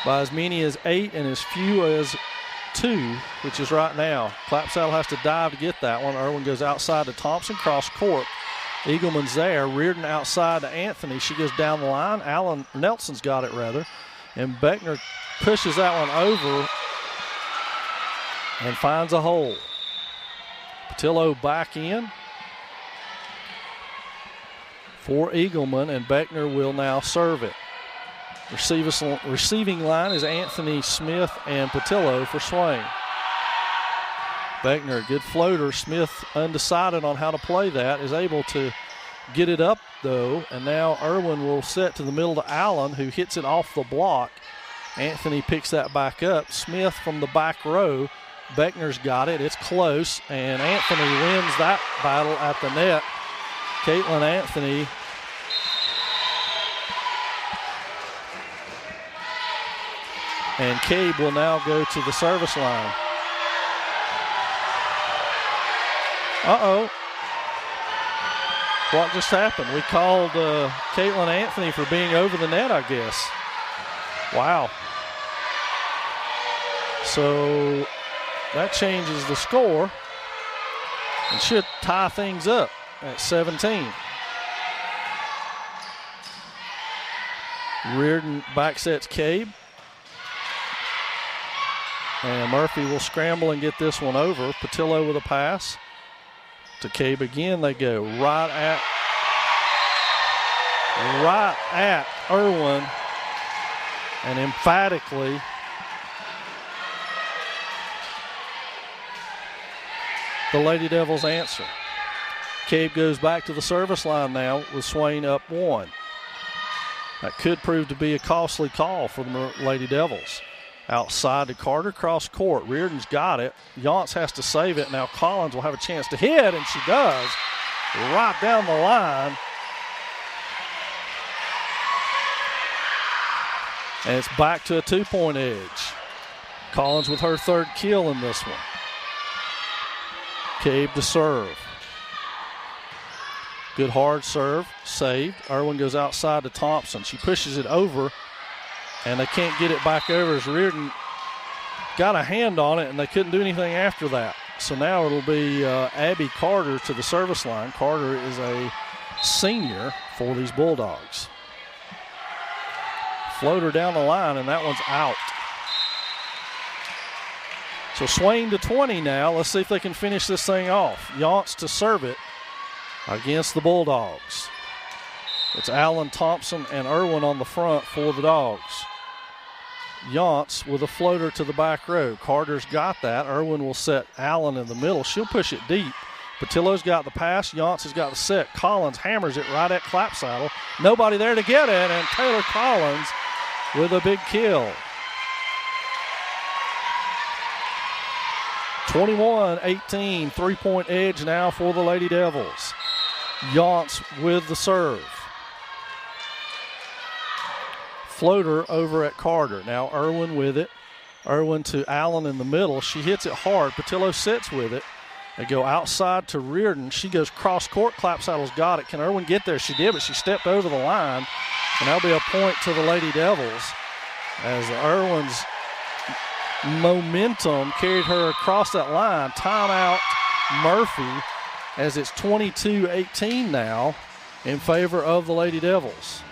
by as many as 8 and as few as 2, which is right now. Clapsaddle has to dive to get that one. Irwin goes outside to Thompson, cross court. Eagleman's there. Reardon outside to Anthony. She goes down the line. Allen Nelson's got it, rather. And Beckner pushes that one over and finds a hole. Patillo back in for Eagleman, and Beckner will now serve it. Receiving line is Anthony, Smith, and Patillo for Swain. Beckner, good floater. Smith, undecided on how to play that, is able to get it up though, and now Irwin will set to the middle to Allen, who hits it off the block. Anthony picks that back up. Smith from the back row. Beckner's got it. It's close, and Anthony wins that battle at the net. Caitlin Anthony and Cabe will now go to the service line. Uh-oh. What just happened? We called Caitlin Anthony for being over the net, I guess. Wow. So that changes the score and should tie things up at 17. Reardon back sets Cabe. And Murphy will scramble and get this one over. Patillo with a pass to Cabe again. They go right at Irwin, and emphatically the Lady Devils answer. Cabe goes back to the service line now with Swain up 1. That could prove to be a costly call for the Lady Devils. Outside to Carter, cross court. Reardon's got it. Yance has to save it. Now Collins will have a chance to hit, and she does. Right down the line. And it's back to a 2-point edge. Collins with her 3rd kill in this one. Cabe to serve. Good hard serve, saved. Irwin goes outside to Thompson. She pushes it over, and they can't get it back over as Reardon got a hand on it, and they couldn't do anything after that. So now it'll be Abby Carter to the service line. Carter is a senior for these Bulldogs. Floater down the line, and that one's out. So Swain to 20 now. Let's see if they can finish this thing off. Yance to serve it against the Bulldogs. It's Allen, Thompson, and Irwin on the front for the Dogs. Yance with a floater to the back row. Carter's got that. Irwin will set Allen in the middle. She'll push it deep. Patillo's got the pass. Yance has got the set. Collins hammers it right at Clapsaddle. Nobody there to get it, and Taylor Collins with a big kill. 21-18, 3-point edge now for the Lady Devils. Yance with the serve. Floater over at Carter. Now Irwin with it. Irwin to Allen in the middle. She hits it hard. Patillo sits with it. They go outside to Reardon. She goes cross court. Clapsaddle's got it. Can Irwin get there? She did, but she stepped over the line. And that'll be a point to the Lady Devils as Irwin's momentum carried her across that line. Timeout Murphy as it's 22-18 now in favor of the Lady Devils.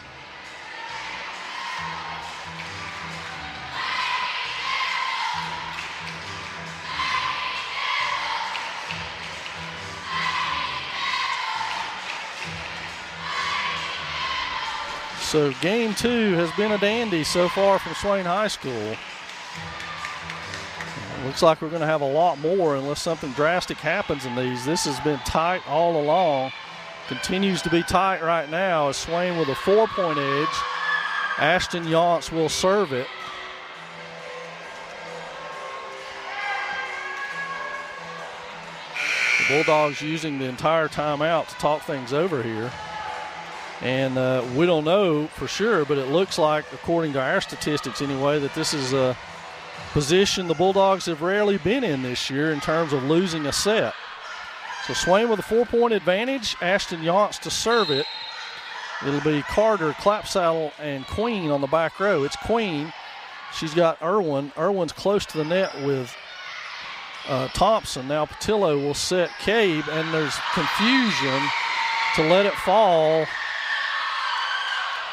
So game 2 has been a dandy so far from Swain High School. Looks like we're going to have a lot more unless something drastic happens in these. This has been tight all along. Continues to be tight right now as Swain with a 4-point edge. Ashton Yance will serve it. The Bulldogs using the entire timeout to talk things over here. And we don't know for sure, but it looks like, according to our statistics anyway, that this is a position the Bulldogs have rarely been in this year in terms of losing a set. So Swain with a 4-point advantage. Ashton Yance to serve it. It'll be Carter, Clapsaddle, and Queen on the back row. It's Queen. She's got Irwin. Irwin's close to the net with Thompson. Now Patillo will set Cabe, and there's confusion to let it fall.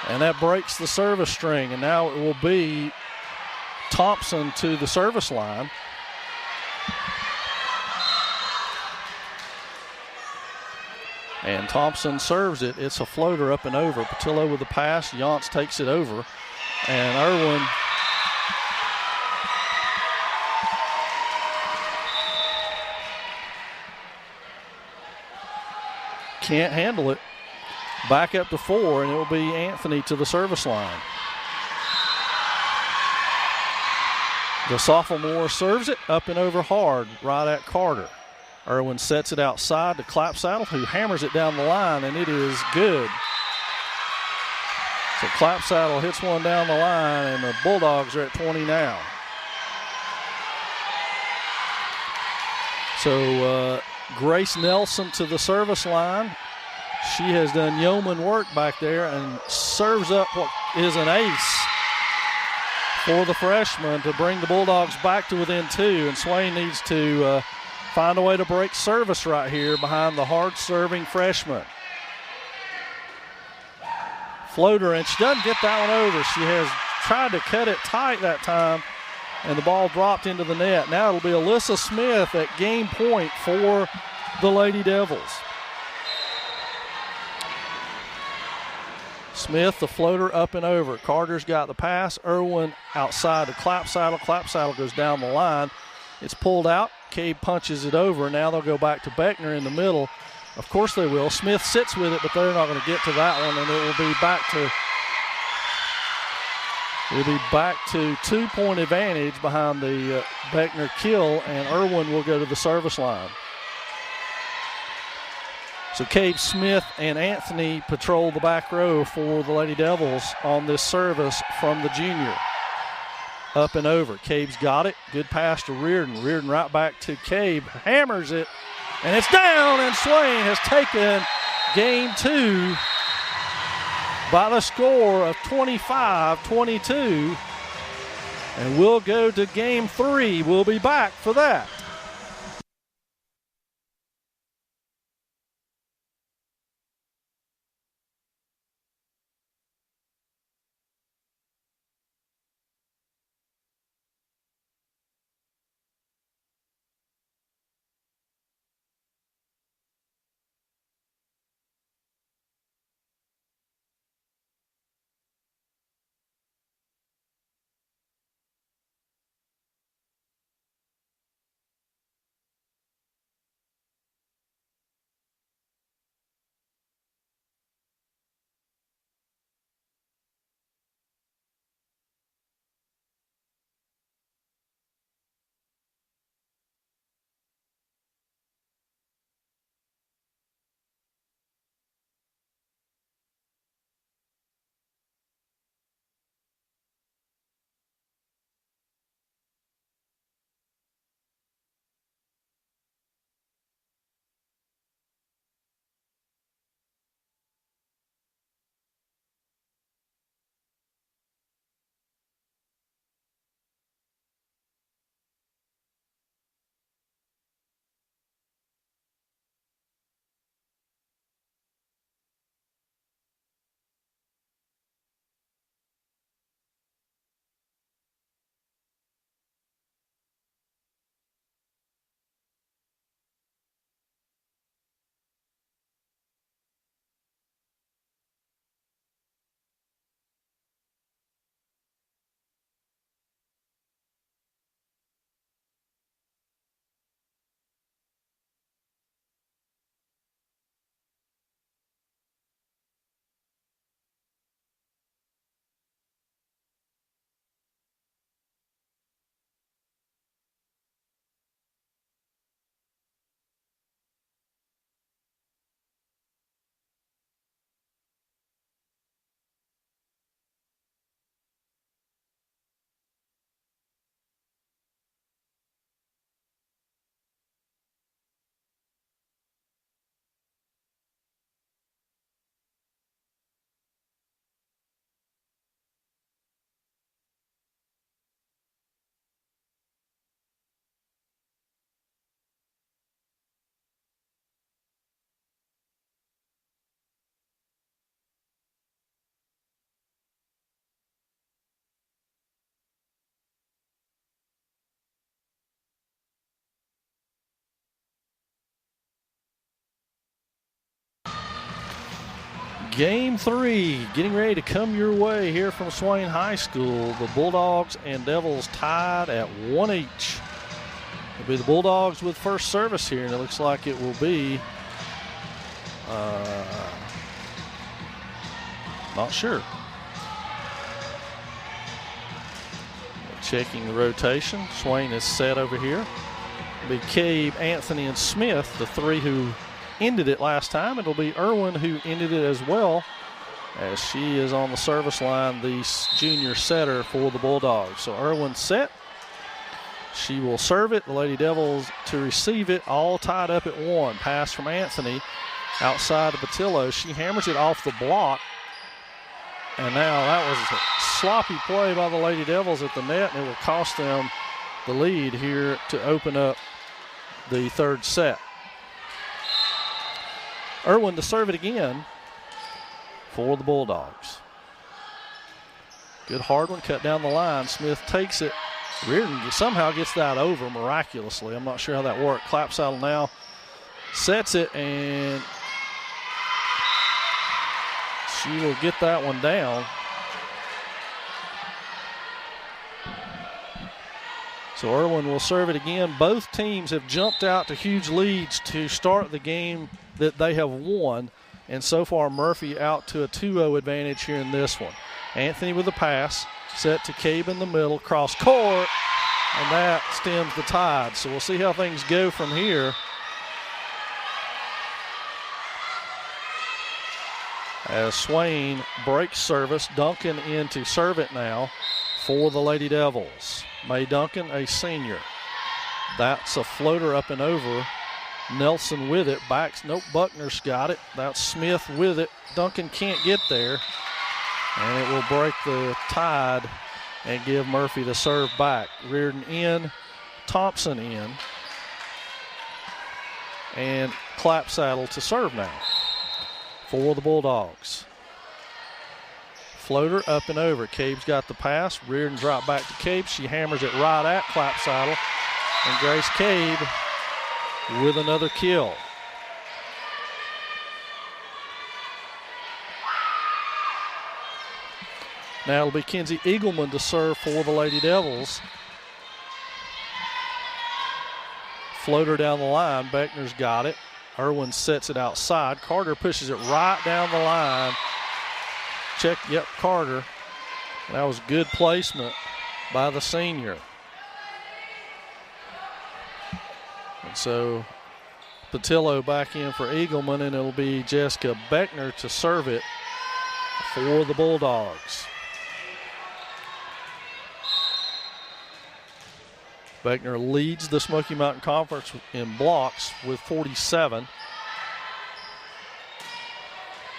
And that breaks the service string, and now it will be Thompson to the service line. And Thompson serves it. It's a floater up and over. Patillo with the pass. Yance takes it over. And Irwin can't handle it. back up to 4, and it will be Anthony to the service line. The sophomore serves it up and over hard right at Carter. Irwin sets it outside to Clapsaddle, who hammers it down the line, and it is good. So Clapsaddle hits one down the line, and the Bulldogs are at 20 now. So Grace Nelson to the service line. She has done yeoman work back there and serves up what is an ace for the freshman to bring the Bulldogs back to within 2. And Swain needs to find a way to break service right here behind the hard-serving freshman. Floater, and she doesn't get that one over. She has tried to cut it tight that time, and the ball dropped into the net. Now it'll be Alyssa Smith at game point for the Lady Devils. Smith, the floater, up and over. Carter's got the pass. Irwin outside to Clapsaddle. Clapsaddle goes down the line. It's pulled out. Cade punches it over. Now they'll go back to Beckner in the middle. Of course they will. Smith sits with it, but they're not going to get to that one, and it will be back to 2-point advantage behind the Beckner kill, and Irwin will go to the service line. So Cade Smith and Anthony patrol the back row for the Lady Devils on this service from the junior. Up and over. Cabe's got it. Good pass to Reardon. Reardon right back to Cabe. Hammers it. And it's down, and Swain has taken game 2 by the score of 25-22. And we'll go to game 3. We'll be back for that. Game 3 getting ready to come your way here from Swain High School. The Bulldogs and Devils tied at 1 each. It'll be the Bulldogs with first service here, and it looks like it will be Not sure. Checking the rotation. Swain is set over here. It'll be Cabe, Anthony, and Smith, the three who ended it last time. It'll be Irwin who ended it as well, as she is on the service line, the junior setter for the Bulldogs. So Irwin set. She will serve it. The Lady Devils to receive it, all tied up at 1. Pass from Anthony outside to Patillo. She hammers it off the block. And now that was a sloppy play by the Lady Devils at the net, and it will cost them the lead here to open up the third set. Irwin to serve it again for the Bulldogs. Good hard one, cut down the line. Smith takes it. Reardon somehow gets that over miraculously. I'm not sure how that worked. Clapsaddle now sets it, and she will get that one down. So Irwin will serve it again. Both teams have jumped out to huge leads to start the game that they have won. And so far, Murphy out to a 2-0 advantage here in this one. Anthony with the pass, set to Cabe in the middle, cross court, and that stems the tide. So we'll see how things go from here. As Swain breaks service, Duncan in to serve it now for the Lady Devils. Mae Duncan, a senior. That's a floater up and over. Nelson with it. Backs. Nope, Buckner's got it. That's Smith with it. Duncan can't get there. And it will break the tide and give Murphy the serve back. Reardon in. Thompson in. And Clapsaddle to serve now for the Bulldogs. Floater up and over. Cabe's got the pass. Reardon drop back to Cabe. She hammers it right at Clapsaddle. And Grace Cabe with another kill. Now it'll be Kenzie Eagleman to serve for the Lady Devils. Floater down the line. Beckner's got it. Irwin sets it outside. Carter pushes it right down the line. Check, yep, Carter. That was good placement by the senior. And so Patillo back in for Eagleman, and it'll be Jessica Beckner to serve it for the Bulldogs. Beckner leads the Smoky Mountain Conference in blocks with 47.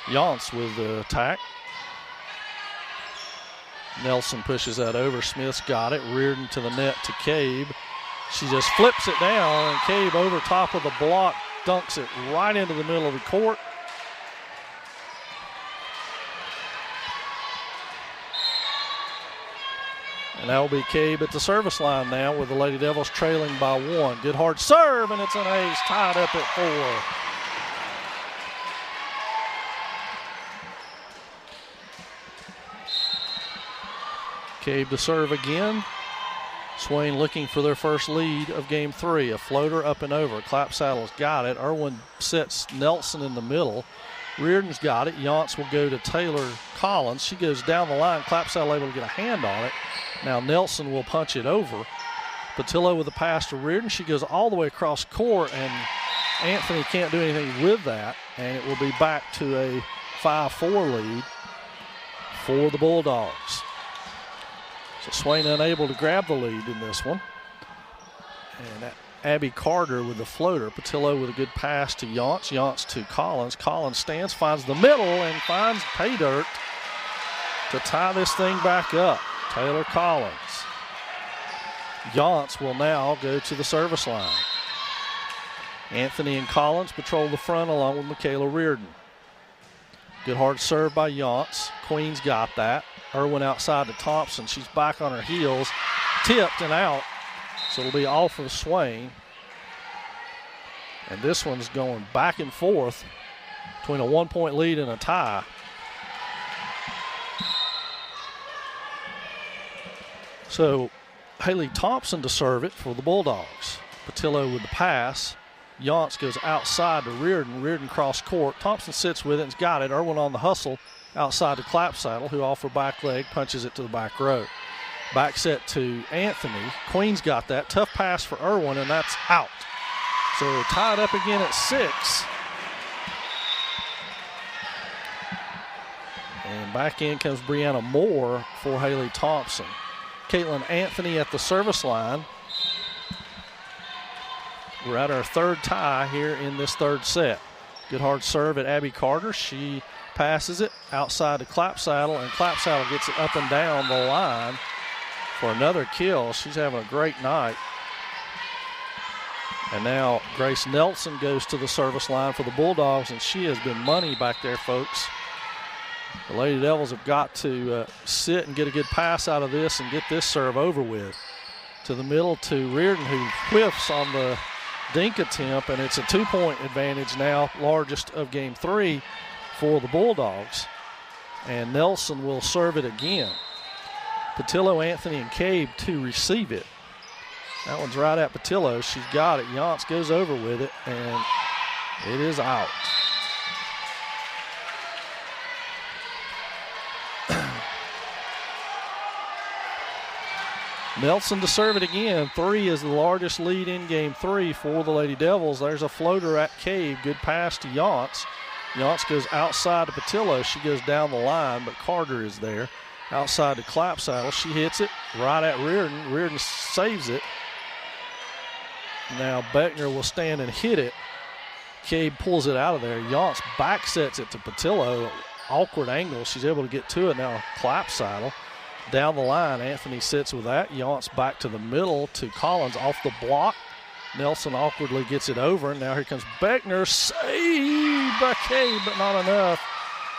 Yance with the attack. Nelson pushes that over. Smith's got it. Reardon to the net to Cabe. She just flips it down, and Cabe over top of the block dunks it right into the middle of the court. And that will be Cabe at the service line now with the Lady Devils trailing by 1. Good hard serve, and it's an ace, tied up at 4. Cabe to serve again. Swain looking for their first lead of game 3. A floater up and over. Clapsaddle's got it. Irwin sets Nelson in the middle. Reardon's got it. Yance will go to Taylor Collins. She goes down the line. Clapsaddle able to get a hand on it. Now Nelson will punch it over. Patillo with the pass to Reardon. She goes all the way across court, and Anthony can't do anything with that. And it will be back to a 5-4 lead for the Bulldogs. So Swain unable to grab the lead in this one. And Abby Carter with the floater. Patillo with a good pass to Yance. Yance to Collins. Collins stands, finds the middle, and finds pay dirt to tie this thing back up. Taylor Collins. Yance will now go to the service line. Anthony and Collins patrol the front along with Michaela Reardon. Good hard serve by Yance. Queen's got that. Irwin outside to Thompson. She's back on her heels. Tipped and out. So it'll be off of Swain. And this one's going back and forth between a 1-point lead and a tie. So Haley Thompson to serve it for the Bulldogs. Patillo with the pass. Yance goes outside to Reardon. Reardon cross court. Thompson sits with it and's got it. Irwin on the hustle. outside to Clapsaddle, who off her back leg punches it to the back row. Back set to Anthony. Queen's got that. Tough pass for Irwin, and that's out. So we're tied up again at 6. And back in comes Brianna Moore for Haley Thompson. Caitlin Anthony at the service line. We're at our third tie here in this third set. Good hard serve at Abby Carter. She passes it outside to Clapsaddle, and Clapsaddle gets it up and down the line for another kill. She's having a great night. And now Grace Nelson goes to the service line for the Bulldogs, and she has been money back there, folks. The Lady Devils have got to sit and get a good pass out of this and get this serve over with. To the middle to Reardon, who whiffs on the dink attempt, and it's a 2-point advantage now, largest of game 3 for the Bulldogs. And Nelson will serve it again. Patillo, Anthony, and Cabe to receive it. That one's right at Patillo. She's got it. Yance goes over with it, and it is out. Nelson to serve it again. 3 is the largest lead in game 3 for the Lady Devils. There's a floater at Cave. Good pass to Yance. Yance goes outside to Patillo. She goes down the line, but Carter is there. Outside to Clapsaddle. She hits it right at Reardon. Reardon saves it. Now Beckner will stand and hit it. Cave pulls it out of there. Yance back sets it to Patillo. Awkward angle. She's able to get to it now. Clapsaddle. Down the line, Anthony sits with that. Yance back to the middle to Collins off the block. Nelson awkwardly gets it over. And now here comes Beckner. Saved by Cade, but not enough.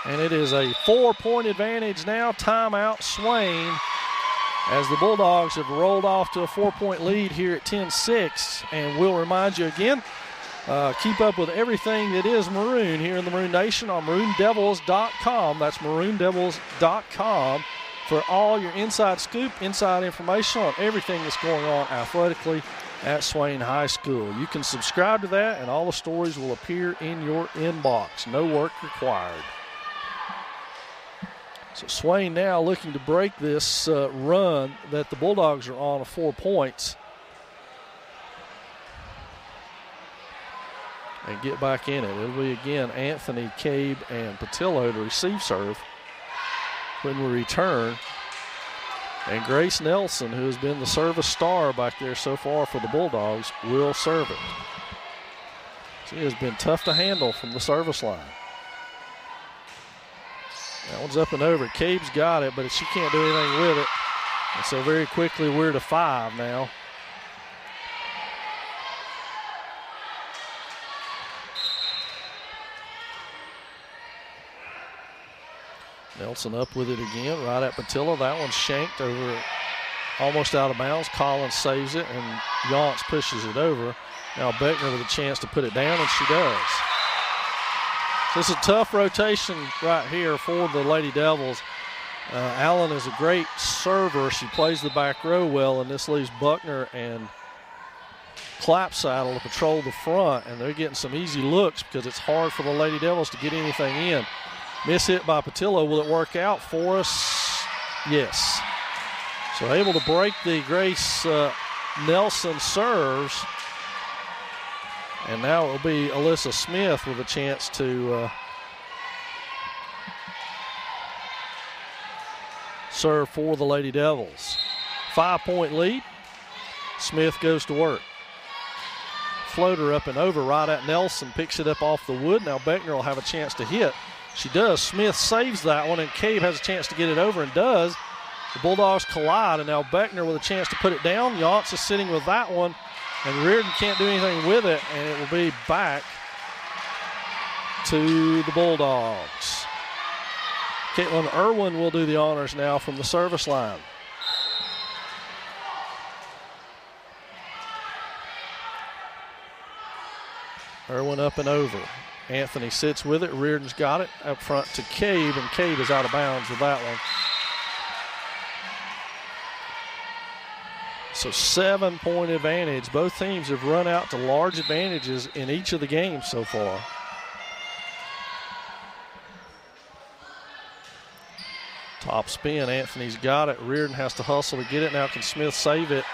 And it is a 4-point advantage now. Timeout, Swain. As the Bulldogs have rolled off to a 4-point lead here at 10-6. And we'll remind you again, keep up with everything that is Maroon here in the Maroon Nation on maroondevils.com. That's maroondevils.com. for all your inside scoop, inside information on everything that's going on athletically at Swain High School. You can subscribe to that, and all the stories will appear in your inbox. No work required. So Swain now looking to break this run that the Bulldogs are on of 4 points and get back in it. It'll be again Anthony, Cabe, and Patillo to receive serve when we return. And Grace Nelson, who has been the service star back there so far for the Bulldogs, will serve it. She has been tough to handle from the service line. That one's up and over. Cabe's got it, but she can't do anything with it. And so very quickly we're to 5 now. Nelson up with it again, right at Patillo. That one's shanked over, almost out of bounds. Collins saves it, and Yance pushes it over. Now Beckner with a chance to put it down, and she does. So this is a tough rotation right here for the Lady Devils. Allen is a great server. She plays the back row well, and this leaves Buckner and Clapsaddle to patrol the front, and they're getting some easy looks because it's hard for the Lady Devils to get anything in. Miss hit by Patillo. Will it work out for us? Yes. So able to break the Grace Nelson serves. And now it will be Alyssa Smith with a chance to serve for the Lady Devils. 5-point lead. Smith goes to work. Floater up and over right at Nelson. Picks it up off the wood. Now Beckner will have a chance to hit. She does. Smith saves that one, and Cave has a chance to get it over and does. The Bulldogs collide, and now Beckner with a chance to put it down. Yance is sitting with that one, and Reardon can't do anything with it, and it will be back to the Bulldogs. Caitlin Irwin will do the honors now from the service line. Irwin up and over. Anthony sits with it. Reardon's got it up front to Cave, and Cave is out of bounds with that one. So 7-point advantage. Both teams have run out to large advantages in each of the games so far. Top spin. Anthony's got it. Reardon has to hustle to get it. Now can Smith save it?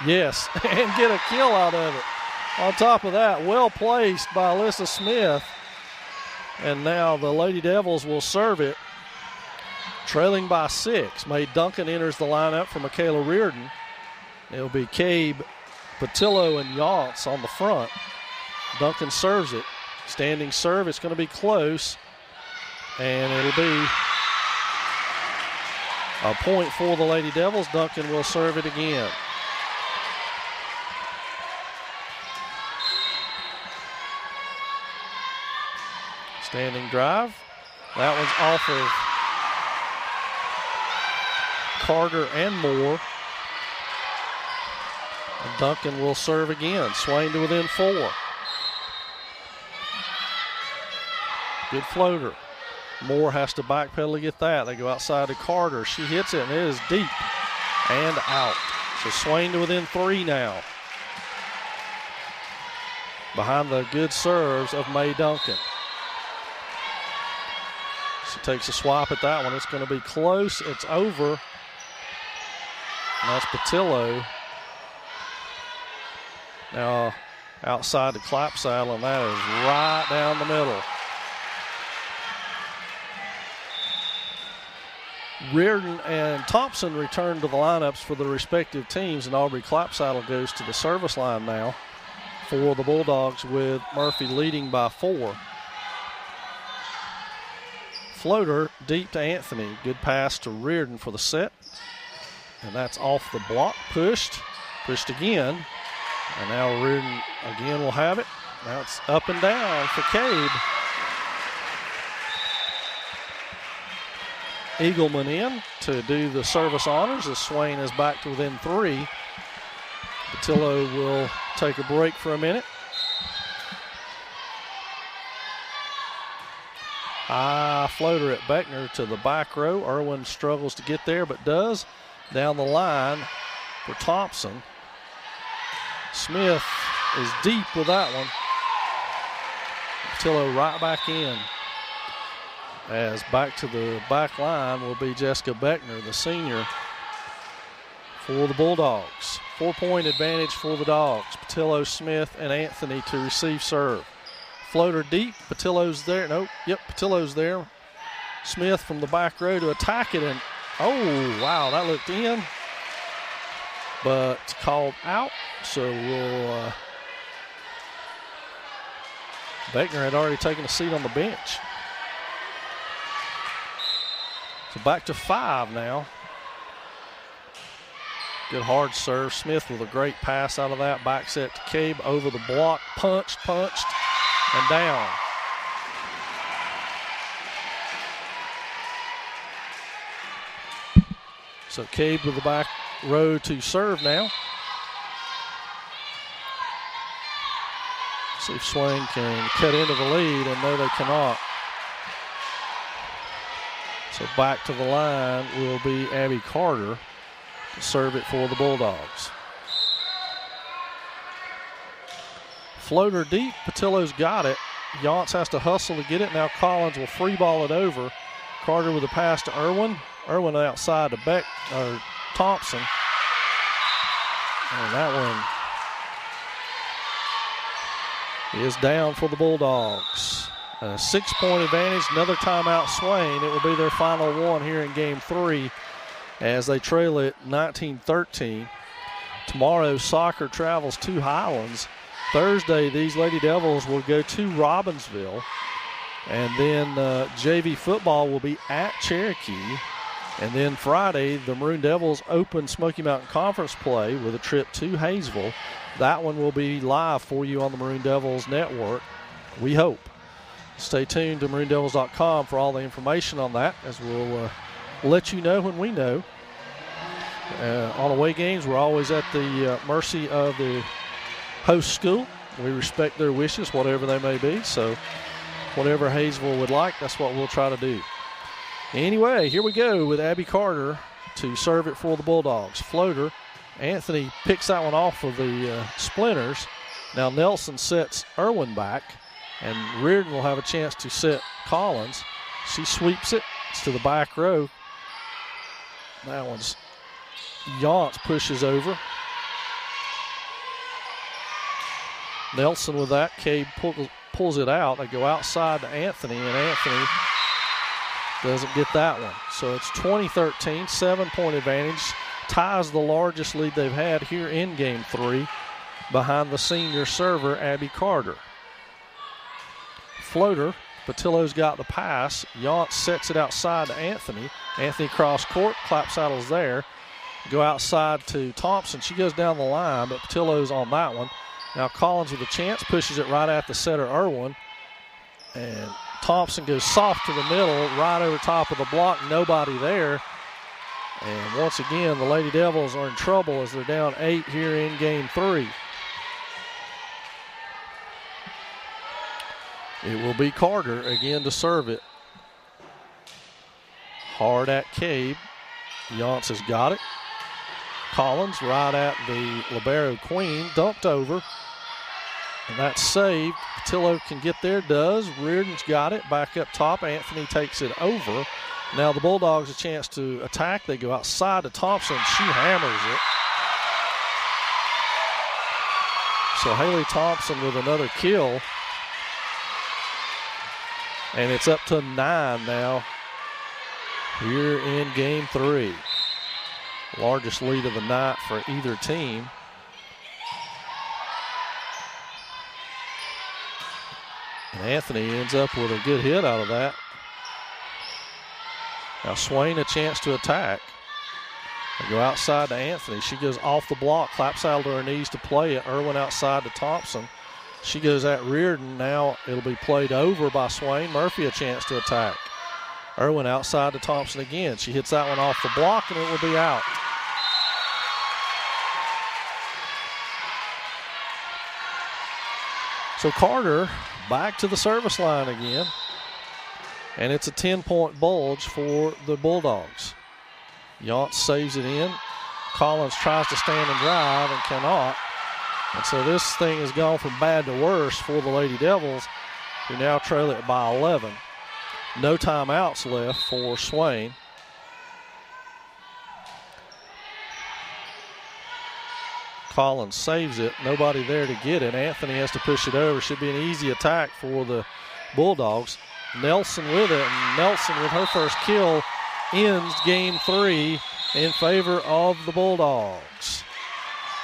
Yes, and get a kill out of it. On top of that, well placed by Alyssa Smith. And now the Lady Devils will serve it. Trailing by 6. Mae Duncan enters the lineup for Michaela Reardon. It'll be Cabe, Patillo, and Yaunce on the front. Duncan serves it. Standing serve. It's going to be close. And it'll be a point for the Lady Devils. Duncan will serve it again. Standing drive. That one's off of Carter and Moore. And Duncan will serve again. Swain to within 4. Good floater. Moore has to backpedal to get that. They go outside to Carter. She hits it, and it is deep and out. So Swain to within 3 now. Behind the good serves of Mae Duncan. She takes a swap at that one. It's going to be close. It's over. And that's Patillo. Now outside the clap saddle, and that is right down the middle. Reardon and Thompson return to the lineups for the respective teams, and Aubrey Clapsaddle goes to the service line now for the Bulldogs, with Murphy leading by 4. Floater deep to Anthony. Good pass to Reardon for the set. And that's off the block. Pushed again. And now Reardon again will have it. Now it's up and down for Cabe. Eagleman in to do the service honors as Swain is back to within 3. Patillo will take a break for a minute. High floater at Beckner to the back row. Irwin struggles to get there, but does. Down the line for Thompson. Smith is deep with that one. Patillo right back in. As back to the back line will be Jessica Beckner, the senior, for the Bulldogs. 4-point advantage for the Dogs. Patillo, Smith, and Anthony to receive serve. Floater deep. Patillo's there. Nope. Yep, Patillo's there. Smith from the back row to attack it. And, oh, wow, that looked in. But called out. So we'll. Beckner had already taken a seat on the bench. So back to 5 now. Good hard serve. Smith with a great pass out of that. Back set to Cabe over the block. Punched, and down. So Cabe with the back row to serve now. See if Swain can cut into the lead, and no, they cannot. So back to the line will be Abby Carter to serve it for the Bulldogs. Floater deep. Patillo's got it. Yaunce has to hustle to get it. Now Collins will free ball it over. Carter with a pass to Irwin. Irwin outside to Thompson. And that one is down for the Bulldogs. A 6-point advantage. Another timeout Swain. It will be their final one here in Game 3 as they trail it 19-13. Tomorrow, soccer travels to Highlands. Thursday, these Lady Devils will go to Robbinsville. And then JV football will be at Cherokee. And then Friday, the Maroon Devils open Smoky Mountain Conference play with a trip to Hayesville. That one will be live for you on the Maroon Devils Network, we hope. Stay tuned to maroondevils.com for all the information on that, as we'll let you know when we know. On away games, we're always at the mercy of the host school. We respect their wishes, whatever they may be. So whatever Hayesville would like, that's what we'll try to do. Anyway, here we go with Abby Carter to serve it for the Bulldogs. Floater. Anthony picks that one off of the splinters. Now Nelson sets Irwin back, and Reardon will have a chance to set Collins. She sweeps it. It's to the back row. That one's Yance pushes over. Nelson with that. Cade pulls it out. They go outside to Anthony, and Anthony doesn't get that one. So it's 20-13, 7-point advantage. Ties the largest lead they've had here in Game 3 behind the senior server, Abby Carter. Floater, Patillo's got the pass. Yance sets it outside to Anthony. Anthony cross court, clap saddles there. Go outside to Thompson. She goes down the line, but Patillo's on that one. Now Collins with a chance, pushes it right at the setter, Irwin. And Thompson goes soft to the middle, right over top of the block, nobody there. And once again, the Lady Devils are in trouble as they're down 8 here in Game 3. It will be Carter again to serve it. Hard at Cabe. Yance has got it. Collins right at the libero queen, dumped over. And that's saved. Patillo can get there, does. Reardon's got it, back up top. Anthony takes it over. Now the Bulldogs a chance to attack. They go outside to Thompson. She hammers it. So Haley Thompson with another kill. And it's up to 9 now here in Game 3. Largest lead of the night for either team. And Anthony ends up with a good hit out of that. Now Swain a chance to attack. They go outside to Anthony. She goes off the block, clap saddle to her knees to play it. Irwin outside to Thompson. She goes at Reardon. Now it'll be played over by Swain. Murphy a chance to attack. Irwin outside to Thompson again. She hits that one off the block and it will be out. So Carter back to the service line again. And it's a 10-point bulge for the Bulldogs. Yance saves it in. Collins tries to stand and drive and cannot. And so this thing has gone from bad to worse for the Lady Devils, who now trail it by 11. No timeouts left for Swain. Collins saves it. Nobody there to get it. Anthony has to push it over. Should be an easy attack for the Bulldogs. Nelson with it. And Nelson with her first kill ends Game 3 in favor of the Bulldogs.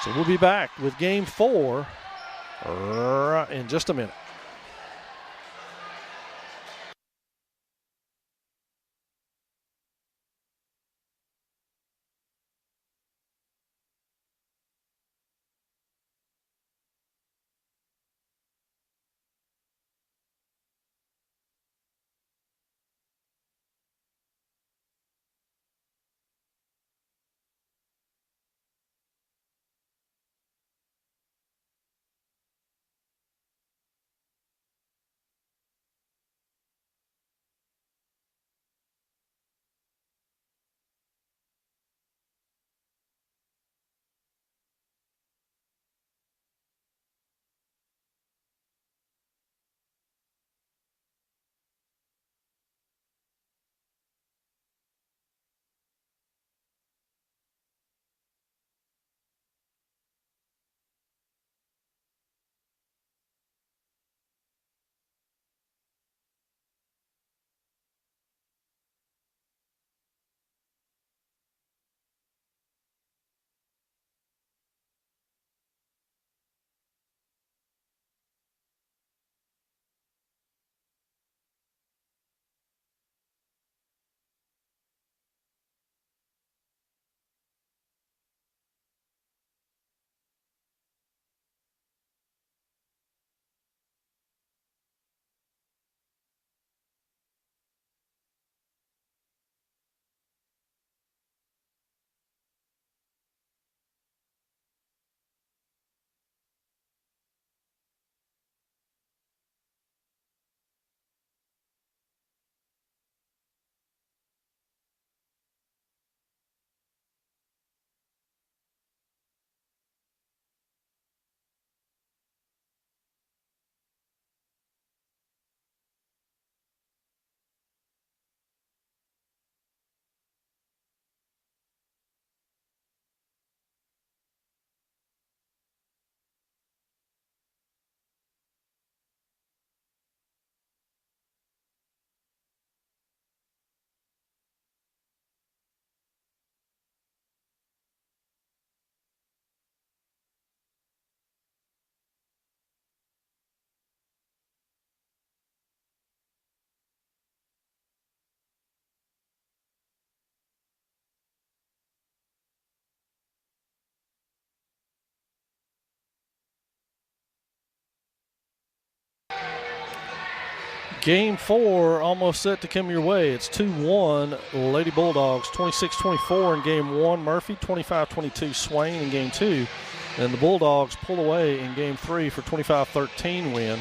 So we'll be back with Game 4 in just a minute. Game 4 almost set to come your way. It's 2-1 Lady Bulldogs, 26-24 in Game 1. Murphy, 25-22 Swain in Game 2. And the Bulldogs pull away in Game 3 for 25-13 win.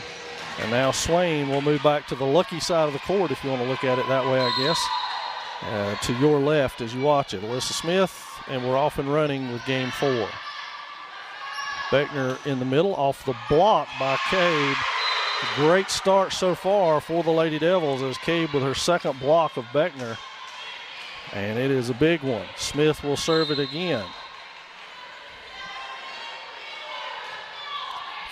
And now Swain will move back to the lucky side of the court, if you want to look at it that way, I guess. To your left as you watch it. Alyssa Smith, and we're off and running with Game 4. Beckner in the middle, off the block by Cabe. Great start so far for the Lady Devils as Cabe with her second block of Beckner. And it is a big one. Smith will serve it again.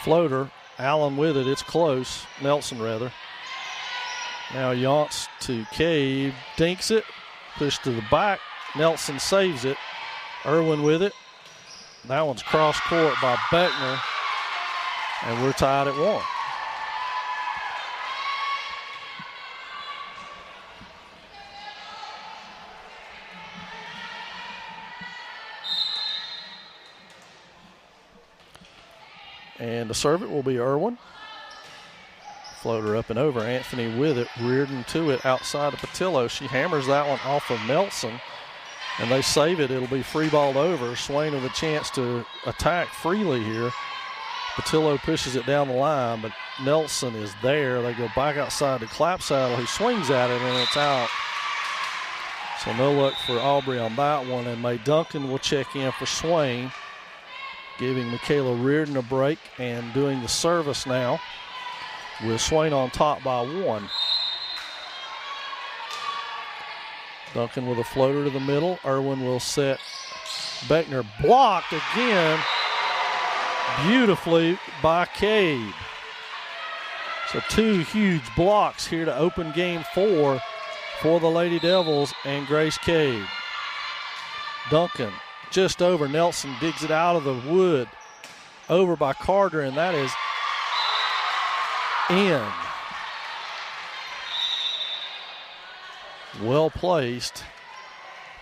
Floater, Allen with it, it's close. Nelson rather. Now Yance to Cabe, dinks it, pushed to the back. Nelson saves it. Irwin with it. That one's cross court by Beckner. And we're tied at 1. And the serve it will be Irwin. Floater up and over. Anthony with it. Reardon to it outside of Patillo. She hammers that one off of Nelson. And they save it. It'll be free balled over. Swain with a chance to attack freely here. Patillo pushes it down the line, but Nelson is there. They go back outside to Clapsaddle, who swings at it, and it's out. So no luck for Aubrey on that one. And Mae Duncan will check in for Swain, giving Michaela Reardon a break and doing the service now with Swain on top by 1. Duncan with a floater to the middle. Irwin will set. Beckner blocked again beautifully by Cade. So 2 huge blocks here to open Game 4 for the Lady Devils and Grace Cade. Duncan just over. Nelson digs it out of the wood. Over by Carter, and that is in. Well placed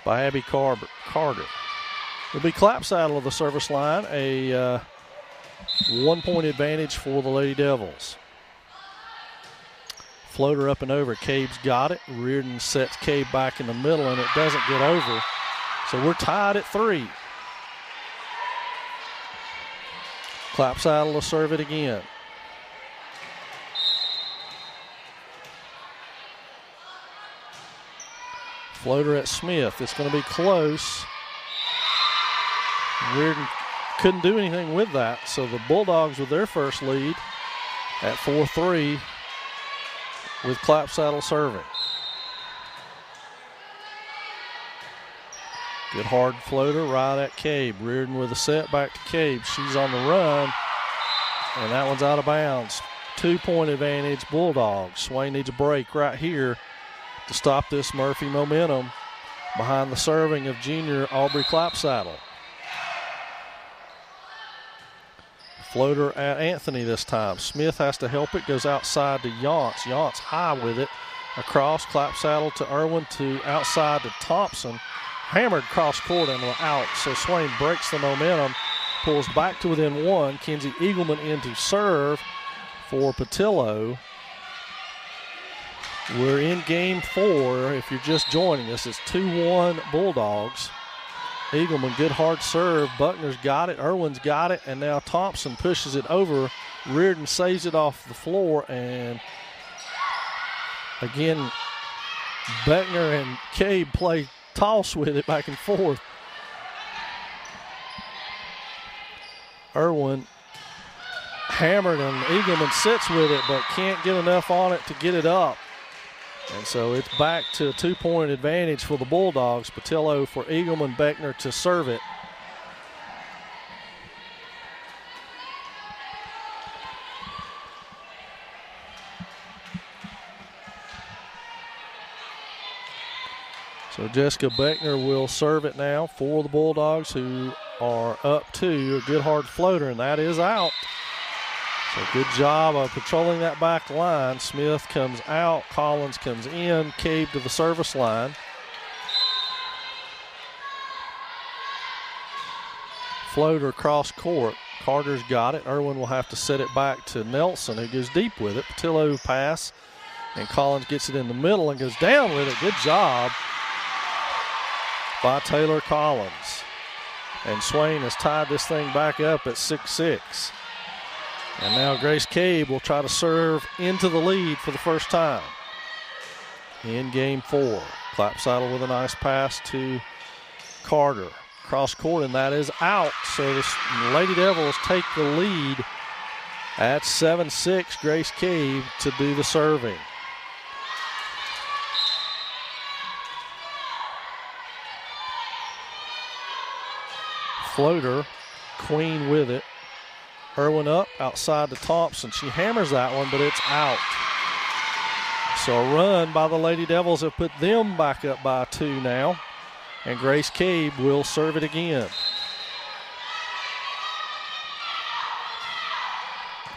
by Abby Carter. It'll be Clapsaddle of the service line. A 1-point advantage for the Lady Devils. Floater up and over. Cabe's got it. Reardon sets Cabe back in the middle, and it doesn't get over. So we're tied at 3. Clapsaddle will serve it again. Floater at Smith. It's going to be close. Reardon couldn't do anything with that. So the Bulldogs with their first lead at 4-3 with Clapsaddle serving. Good hard floater right at Cabe. Reardon with a set back to Cabe. She's on the run, and that one's out of bounds. 2-point advantage, Bulldogs. Swain needs a break right here to stop this Murphy momentum behind the serving of junior Aubrey Clapsaddle. Floater at Anthony this time. Smith has to help it, goes outside to Yance. Yance high with it. Across, Clapsaddle to Irwin to outside to Thompson. Hammered cross court and out. So Swain breaks the momentum, pulls back to within 1. Kenzie Eagleman in to serve for Patillo. We're in Game 4. If you're just joining us, it's 2-1 Bulldogs. Eagleman, good hard serve. Buckner's got it. Irwin's got it. And now Thompson pushes it over. Reardon saves it off the floor. And again, Beckner and Cabe play toss with it back and forth. Irwin hammered, and Eagleman sits with it but can't get enough on it to get it up. And so it's back to a 2-point advantage for the Bulldogs. Patillo for Eagleman, Beckner to serve it. So Jessica Beckner will serve it now for the Bulldogs, who are up 2. A good hard floater, and that is out. So good job of patrolling that back line. Smith comes out, Collins comes in, Cabe to the service line. Floater cross court. Carter's got it. Irwin will have to set it back to Nelson, who goes deep with it. Patillo pass And Collins gets it in the middle and goes down with it. Good job by Taylor Collins. And Swain has tied this thing back up at 6-6. And now Grace Cabe will try to serve into the lead for the first time in game 4. Clapsaddle with a nice pass to Carter. Cross court, and that is out. So the Lady Devils take the lead at 7-6. Grace Cabe to do the serving. Floater, Queen with it. Irwin up outside to Thompson. She hammers that one, but it's out. So a run by the Lady Devils have put them back up by 2 now. And Grace Cabe will serve it again.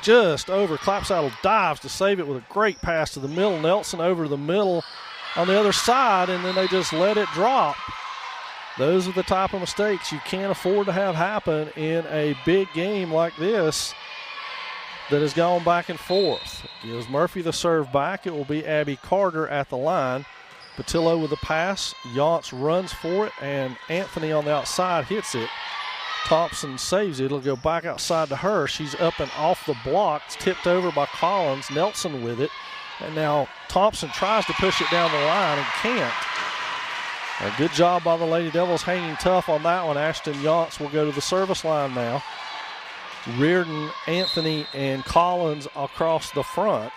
Just over. Clapsaddle dives to save it with a great pass to the middle. Nelson over to the middle on the other side, and then they just let it drop. Those are the type of mistakes you can't afford to have happen in a big game like this that has gone back and forth. Gives Murphy the serve back. It will be Abby Carter at the line. Patillo with the pass. Yance runs for it, and Anthony on the outside hits it. Thompson saves it. It'll go back outside to her. She's up and off the block. It's tipped over by Collins. Nelson with it. And now Thompson tries to push it down the line and can't. A good job by the Lady Devils hanging tough on that one. Ashton Yance will go to the service line now. Reardon, Anthony, and Collins across the front.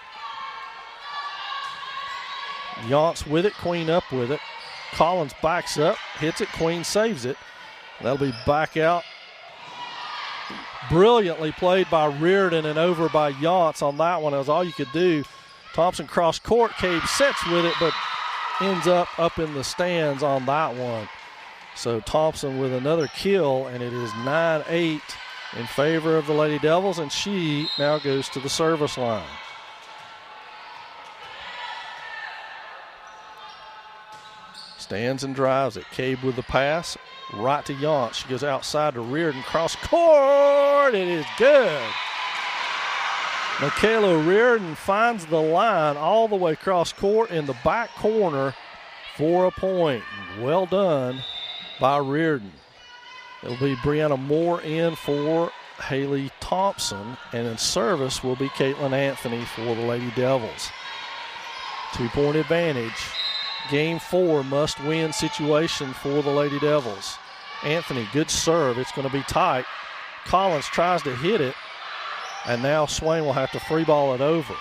Yance with it, Queen up with it. Collins backs up, hits it, Queen saves it. That'll be back out. Brilliantly played by Reardon and over by Yance on that one. That was all you could do. Thompson cross court, Cabe sets with it, but ends up in the stands on that one. So Thompson with another kill, and it is 9-8 in favor of the Lady Devils, and she now goes to the service line. Stands and drives it. Cabe with the pass, right to Yance. She goes outside to Reardon, cross court. It is good. Michaela Reardon finds the line all the way across court in the back corner for a point. Well done by Reardon. It'll be Brianna Moore in for Haley Thompson, and in service will be Caitlin Anthony for the Lady Devils. 2-point advantage. Game 4 must-win situation for the Lady Devils. Anthony, good serve. It's going to be tight. Collins tries to hit it, and now Swain will have to free ball it over.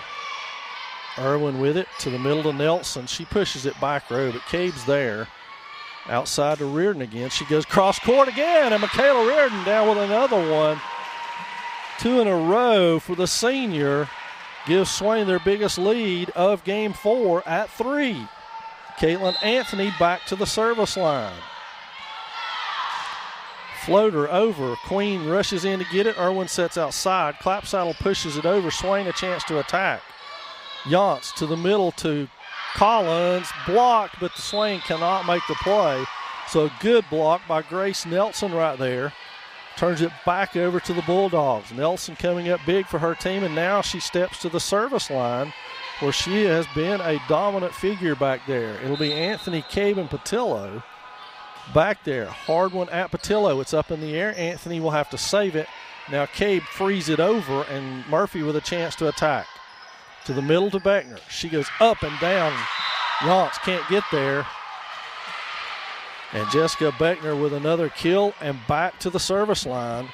Irwin with it to the middle to Nelson. She pushes it back row, but Cabe's there. Outside to Reardon again. She goes cross court again, and Michaela Reardon down with another one. 2 in a row for the senior. Gives Swain their biggest lead of game 4 at 3. Caitlin Anthony back to the service line. Floater over. Queen rushes in to get it. Irwin sets outside. Clapsaddle pushes it over. Swain a chance to attack. Yance to the middle to Collins. Blocked, but the Swain cannot make the play. So a good block by Grace Nelson right there. Turns it back over to the Bulldogs. Nelson coming up big for her team, and now she steps to the service line where she has been a dominant figure back there. It'll be Anthony, Cabe, and Patillo back there. Hard one at Patillo. It's up in the air. Anthony will have to save it. Now Cabe frees it over, and Murphy with a chance to attack. To the middle to Beckner. She goes up and down. Yance can't get there. And Jessica Beckner with another kill, and back to the service line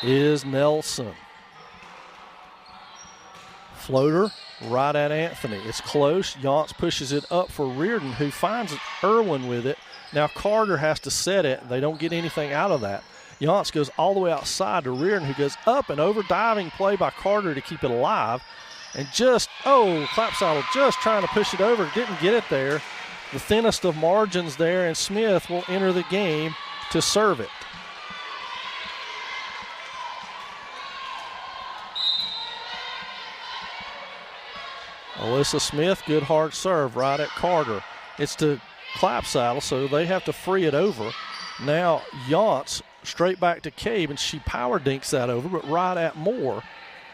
is Nelson. Floater right at Anthony. It's close. Yance pushes it up for Reardon, who finds Irwin with it. Now Carter has to set it. They don't get anything out of that. Yance goes all the way outside to Reardon, who goes up and over. Diving play by Carter to keep it alive. And Clapsaddle just trying to push it over. Didn't get it there. The thinnest of margins there, and Smith will enter the game to serve it. Alyssa Smith, good hard serve right at Carter. It's to Clapsaddle, so they have to free it over. Now Yance straight back to Cabe, and she power dinks that over, but right at Moore.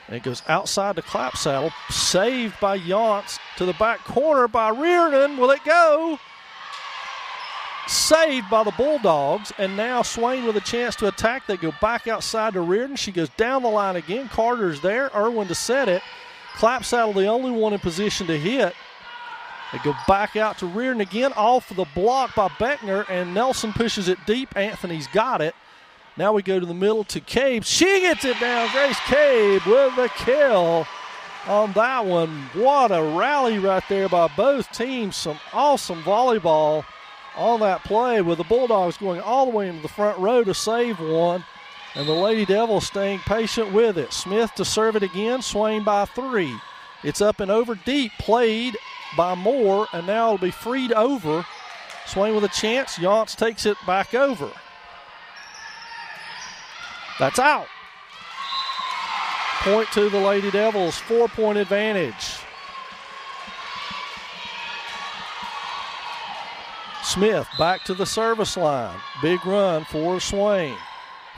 And it goes outside the clap saddle. Saved by Yance to the back corner by Reardon. Will it go? Saved by the Bulldogs. And now Swain with a chance to attack. They go back outside to Reardon. She goes down the line again. Carter's there. Irwin to set it. Clap saddle the only one in position to hit. They go back out to Reardon again. Off of the block by Beckner. And Nelson pushes it deep. Anthony's got it. Now we go to the middle to Cabe. She gets it down. Grace Cabe with the kill on that one. What a rally right there by both teams. Some awesome volleyball on that play with the Bulldogs going all the way into the front row to save one. And the Lady Devils staying patient with it. Smith to serve it again. Swain by 3. It's up and over deep. Played by Moore. And now it'll be freed over. Swain with a chance. Yance takes it back over. That's out. Point to the Lady Devils, 4-point advantage. Smith back to the service line. Big run for Swain.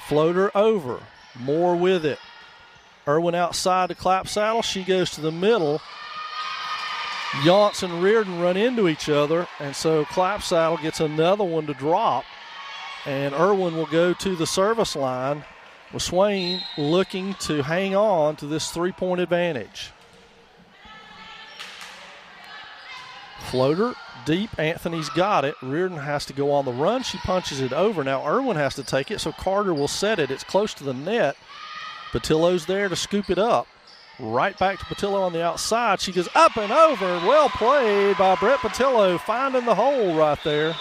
Floater over. Moore with it. Irwin outside the clap saddle. She goes to the middle. Yance and Reardon run into each other, and so clap saddle gets another one to drop. And Irwin will go to the service line, with Swain looking to hang on to this 3-point advantage. Floater deep. Anthony's got it. Reardon has to go on the run. She punches it over. Now Irwin has to take it, so Carter will set it. It's close to the net. Patillo's there to scoop it up. Right back to Patillo on the outside. She goes up and over. Well played by Brett Patillo, finding the hole right there.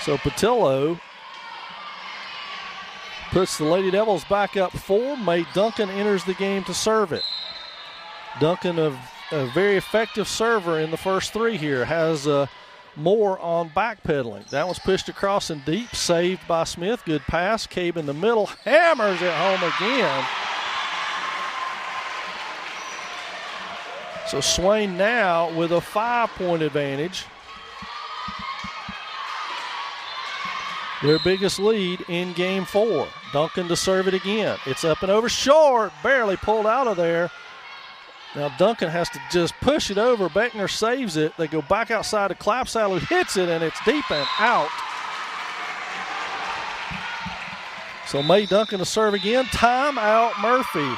So Patillo puts the Lady Devils back up 4. Mae Duncan enters the game to serve it. Duncan, a very effective server in the first 3 here, has Moore on backpedaling. That one's pushed across and deep, saved by Smith. Good pass. Cabe in the middle, hammers it home again. So Swain now with a 5-point advantage. Their biggest lead in game 4. Duncan to serve it again. It's up and over short. Barely pulled out of there. Now Duncan has to just push it over. Beckner saves it. They go back outside to Clapsaddle, who hits it, and it's deep and out. So Mae Duncan to serve again. Timeout Murphy.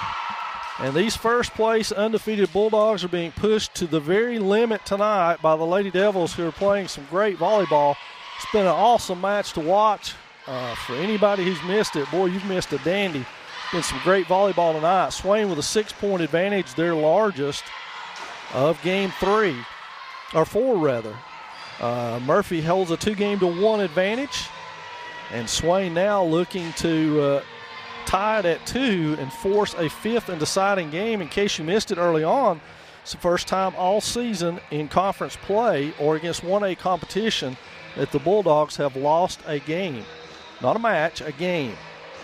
And these first place undefeated Bulldogs are being pushed to the very limit tonight by the Lady Devils, who are playing some great volleyball. It's been an awesome match to watch. For anybody who's missed it, boy, you've missed a dandy. Been some great volleyball tonight. Swain with a 6-point advantage, their largest of game 3, or 4 rather. Murphy holds a 2-game-to-1 advantage, and Swain now looking to tie it at 2 and force a 5th and deciding game. In case you missed it early on, it's the first time all season in conference play or against 1A competition that the Bulldogs have lost a game. Not a match, a game,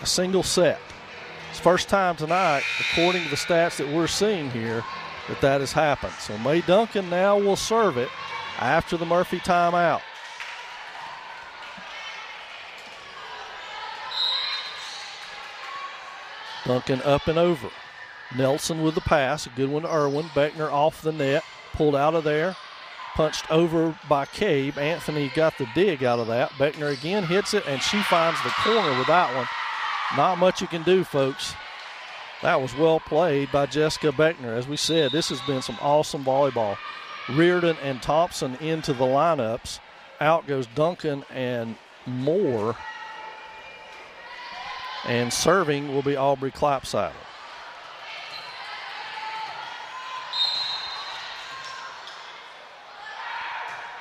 a single set. It's the first time tonight, according to the stats that we're seeing here, that has happened. So Mae Duncan now will serve it after the Murphy timeout. Duncan up and over. Nelson with the pass, a good one to Irwin. Beckner off the net, pulled out of there. Punched over by Cabe. Anthony got the dig out of that. Beckner again hits it, and she finds the corner with that one. Not much you can do, folks. That was well played by Jessica Beckner. As we said, this has been some awesome volleyball. Reardon and Thompson into the lineups. Out goes Duncan and Moore. And serving will be Aubrey Clapsaddle.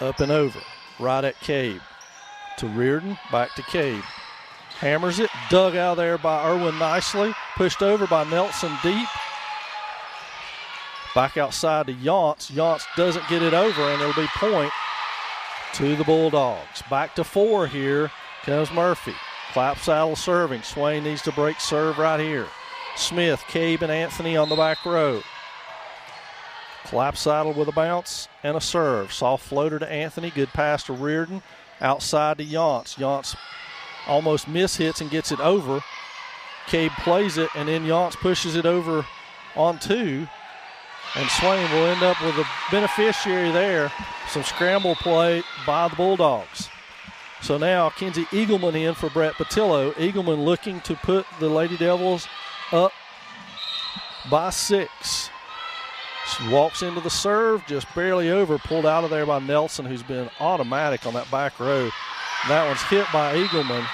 Up and over, right at Cabe. To Reardon, back to Cabe. Hammers it, dug out there by Irwin nicely. Pushed over by Nelson deep. Back outside to Yance. Yance doesn't get it over, and it'll be point to the Bulldogs. Back to 4 here comes Murphy. Clapsaddle serving. Swain needs to break serve right here. Smith, Cabe, and Anthony on the back row. Clapsaddle with a bounce and a serve. Soft floater to Anthony. Good pass to Reardon. Outside to Yance. Yance almost mishits and gets it over. Cabe plays it, and then Yance pushes it over on 2. And Swain will end up with a beneficiary there. Some scramble play by the Bulldogs. So now Kenzie Eagleman in for Brett Patillo. Eagleman looking to put the Lady Devils up by 6. She walks into the serve, just barely over, pulled out of there by Nelson, who's been automatic on that back row. That one's hit by Eagleman.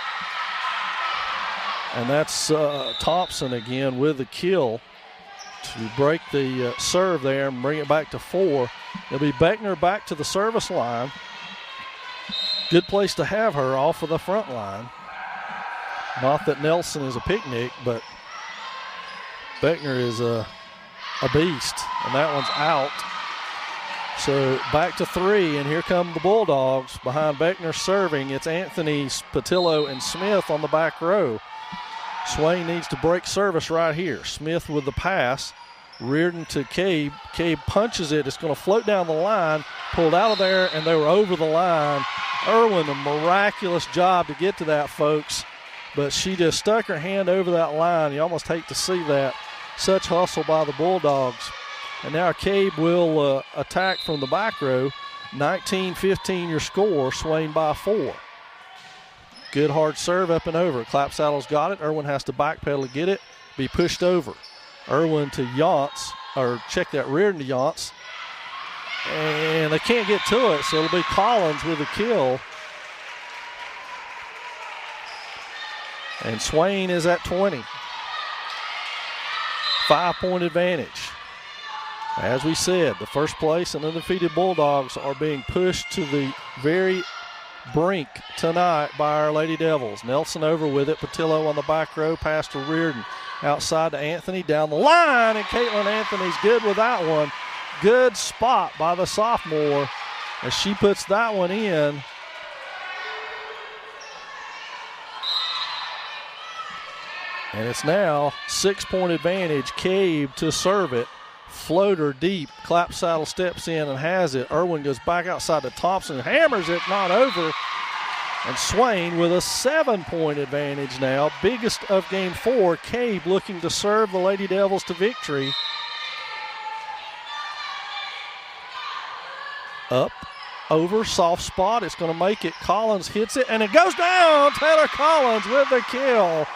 And that's Thompson again with the kill to break the serve there and bring it back to 4. It'll be Beckner back to the service line. Good place to have her off of the front line. Not that Nelson is a picnic, but Beckner is a beast, and that one's out. So back to 3, and here come the Bulldogs behind Beckner serving. It's Anthony, Patillo, and Smith on the back row. Swain needs to break service right here. Smith with the pass. Reardon to Cabe. Cabe punches it. It's going to float down the line. Pulled out of there, and they were over the line. Irwin, a miraculous job to get to that, folks. But she just stuck her hand over that line. You almost hate to see that. Such hustle by the Bulldogs. And now Cabe will attack from the back row. 19-15 your score. Swain by 4. Good hard serve up and over. Clapsaddle's got it. Irwin has to backpedal to get it. Be pushed over. Irwin to Yance, or check that Reardon to Yance. And they can't get to it, so it'll be Collins with the kill. And Swain is at 20. 5-point advantage. As we said, the first place and undefeated Bulldogs are being pushed to the very brink tonight by our Lady Devils. Nelson over with it. Patillo on the back row, pass to Reardon. Outside to Anthony, down the line, and Caitlin Anthony's good with that one. Good spot by the sophomore as she puts that one in. And it's now 6-point advantage. Cabe to serve it. Floater deep. Clapsaddle steps in and has it. Irwin goes back outside to Thompson. Hammers it, not over. And Swain with a 7-point advantage now. Biggest of game 4. Cabe looking to serve the Lady Devils to victory. Up, over, soft spot. It's going to make it. Collins hits it, and it goes down. Taylor Collins with the kill.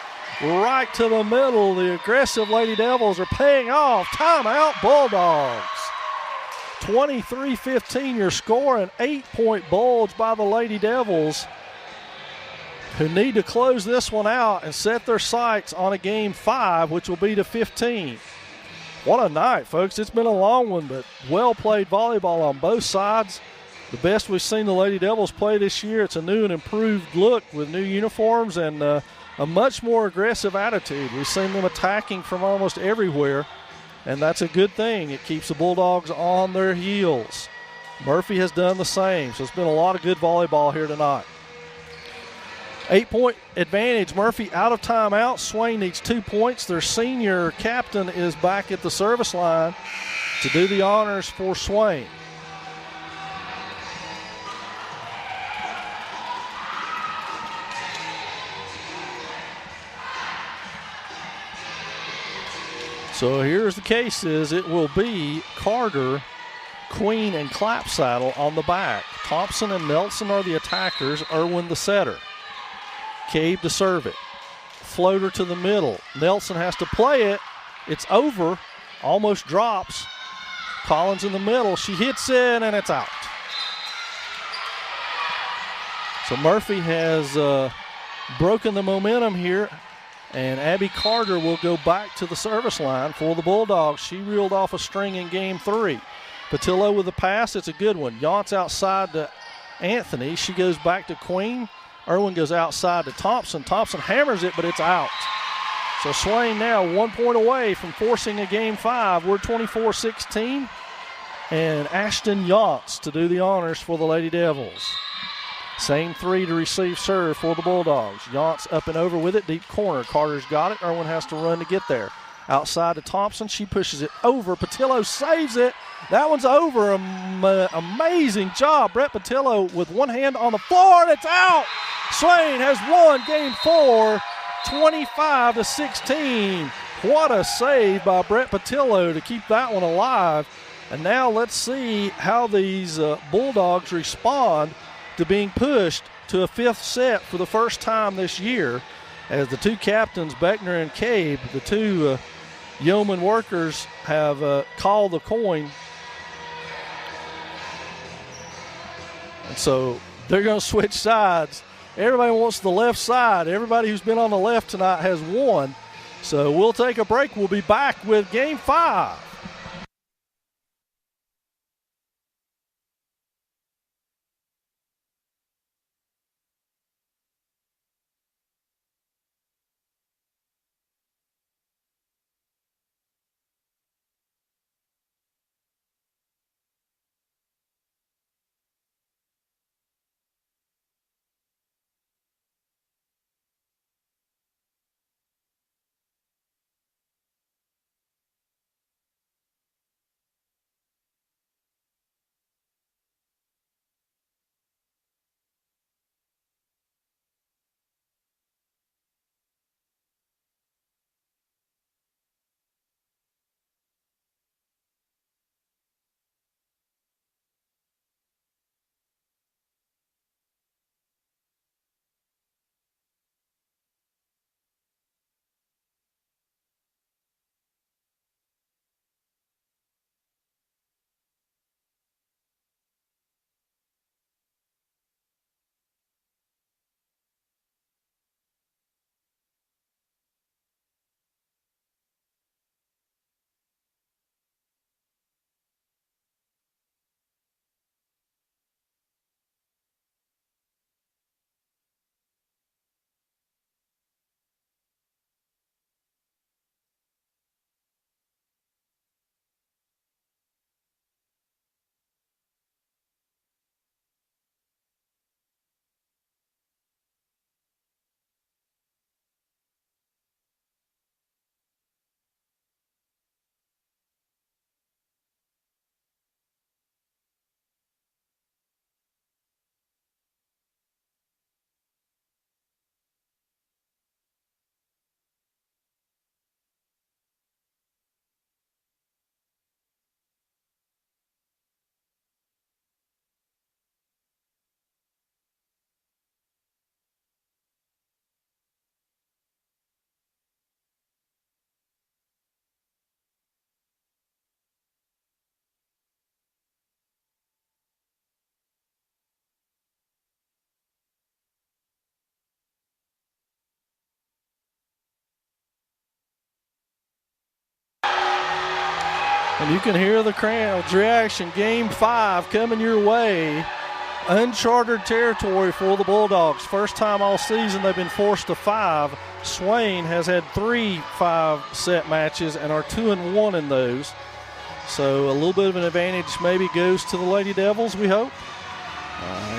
Right to the middle. The aggressive Lady Devils are paying off. Timeout, Bulldogs. 23-15 your score. An 8-point bulge by the Lady Devils, who need to close this one out and set their sights on a game 5, which will be to 15. What a night, folks. It's been a long one, but well-played volleyball on both sides. The best we've seen the Lady Devils play this year. It's a new and improved look with new uniforms and a much more aggressive attitude. We've seen them attacking from almost everywhere, and that's a good thing. It keeps the Bulldogs on their heels. Murphy has done the same, so it's been a lot of good volleyball here tonight. 8-point advantage. Murphy out of timeout. Swain needs 2 points. Their senior captain is back at the service line to do the honors for Swain. So here's the cases. It will be Carter, Queen, and Clapsaddle on the back. Thompson and Nelson are the attackers. Irwin the setter. Cabe to serve it. Floater to the middle. Nelson has to play it. It's over. Almost drops. Collins in the middle. She hits it, and it's out. So Murphy has broken the momentum here, and Abby Carter will go back to the service line for the Bulldogs. She reeled off a string in game 3. Patillo with the pass. It's a good one. Yance outside to Anthony. She goes back to Queen. Irwin goes outside to Thompson. Thompson hammers it, but it's out. So Swain now 1 point away from forcing a game 5. We're 24-16. And Ashton Yance to do the honors for the Lady Devils. Same 3 to receive serve for the Bulldogs. Yance up and over with it. Deep corner. Carter's got it. Irwin has to run to get there. Outside to Thompson. She pushes it over. Patillo saves it. That one's over. Amazing job. Brett Patillo with one hand on the floor, and it's out. Swain has won game 4 25-16. What a save by Brett Patillo to keep that one alive. And now let's see how these Bulldogs respond to being pushed to a fifth set for the first time this year, as the two captains, Beckner and Cabe, the two yeoman workers, have called the coin. And so they're going to switch sides. Everybody wants the left side. Everybody who's been on the left tonight has won. So we'll take a break. We'll be back with Game 5. And you can hear the crowd's reaction. Game 5 coming your way. Uncharted territory for the Bulldogs. First time all season they've been forced to 5. Swain has had 3 5-set matches and are 2-1 in those. So a little bit of an advantage maybe goes to the Lady Devils, we hope.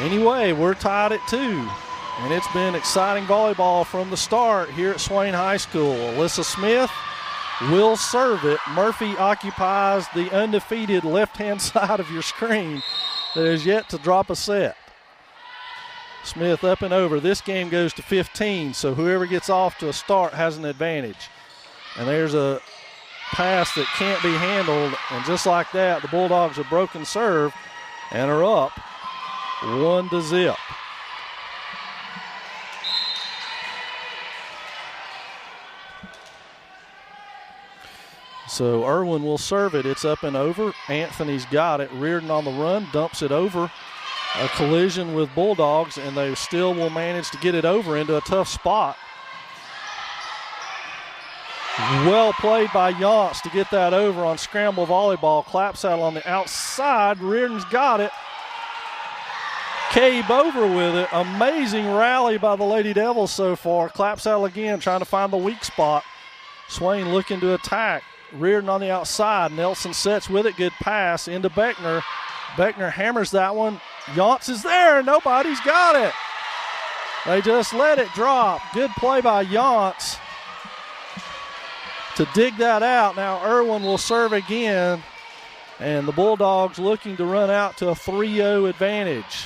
Anyway, we're tied at 2. And it's been exciting volleyball from the start here at Swain High School. Alyssa Smith will serve it. Murphy occupies the undefeated left-hand side of your screen that is yet to drop a set. Smith up and over. This game goes to 15, so whoever gets off to a start has an advantage. And there's a pass that can't be handled, and just like that, the Bulldogs have broken serve and are up 1-0. So Irwin will serve it. It's up and over. Anthony's got it. Reardon on the run, dumps it over. A collision with Bulldogs, and they still will manage to get it over into a tough spot. Well played by Yance to get that over on scramble volleyball. Clapsaddle on the outside. Reardon's got it. Cabe over with it. Amazing rally by the Lady Devils so far. Clapsaddle again trying to find the weak spot. Swain looking to attack. Reardon on the outside. Nelson sets with it. Good pass into Beckner. Beckner hammers that one. Yance is there. Nobody's got it. They just let it drop. Good play by Yance to dig that out. Now Irwin will serve again. And the Bulldogs looking to run out to a 3-0 advantage.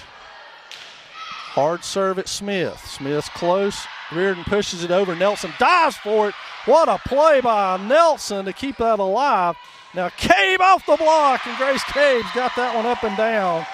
Hard serve at Smith. Smith's close. Reardon pushes it over. Nelson dives for it. What a play by Nelson to keep that alive. Now Cabe off the block, and Grace Cabe's got that one up and down.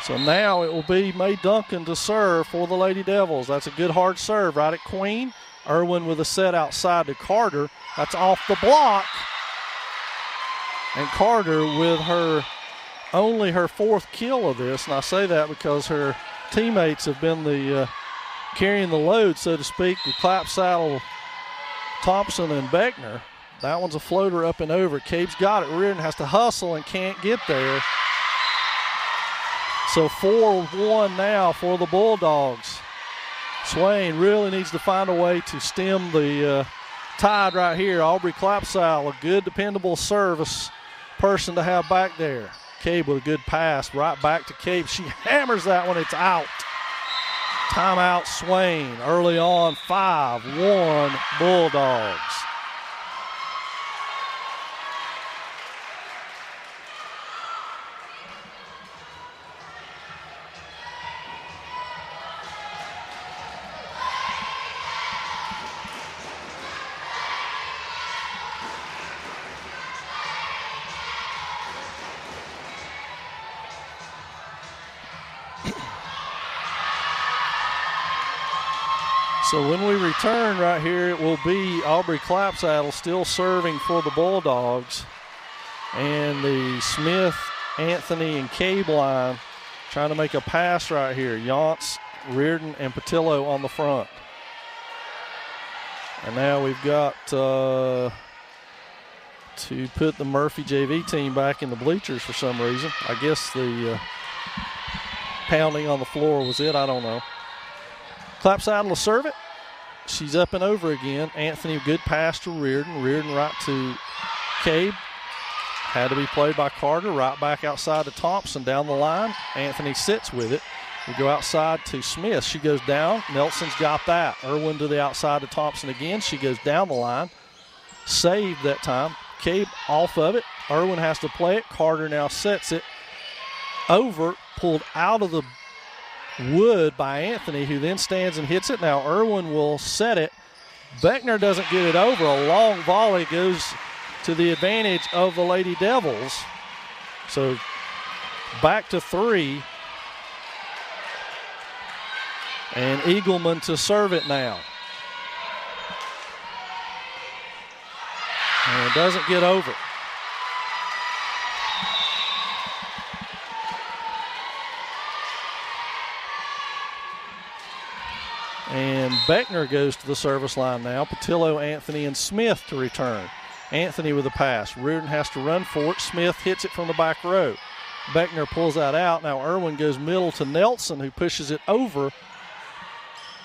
So now it will be Mae Duncan to serve for the Lady Devils. That's a good hard serve right at Queen. Irwin with a set outside to Carter. That's off the block. And Carter with only her fourth kill of this. And I say that because her teammates have been carrying the load, so to speak, with Clapsaddle, Thompson, and Beckner. That one's a floater up and over. Cabe's got it. Reardon has to hustle and can't get there. So 4-1 now for the Bulldogs. Swain really needs to find a way to stem the tide right here. Aubrey Clapsaddle, a good, dependable service person to have back there. Cabe with a good pass right back to Cabe. She hammers that one. It's out. Timeout Swain. Early on, 5-1 Bulldogs. So when we return right here, it will be Aubrey Clapsaddle still serving for the Bulldogs. And the Smith, Anthony, and Cabe line trying to make a pass right here. Yance, Reardon, and Patillo on the front. And now we've got to put the Murphy JV team back in the bleachers for some reason. I guess the pounding on the floor was it. I don't know. Clapsaddle will serve it. She's up and over again. Anthony, good pass to Reardon. Reardon right to Cabe. Had to be played by Carter. Right back outside to Thompson down the line. Anthony sits with it. We go outside to Smith. She goes down. Nelson's got that. Irwin to the outside to Thompson again. She goes down the line. Saved that time. Cabe off of it. Irwin has to play it. Carter now sets it over. Pulled out of the wood by Anthony, who then stands and hits it. Now Irwin will set it. Beckner doesn't get it over. A long volley goes to the advantage of the Lady Devils. So back to 3. And Eagleman to serve it now. And it doesn't get over. And Beckner goes to the service line now. Patillo, Anthony, and Smith to return. Anthony with a pass. Reardon has to run for it. Smith hits it from the back row. Beckner pulls that out. Now Irwin goes middle to Nelson, who pushes it over.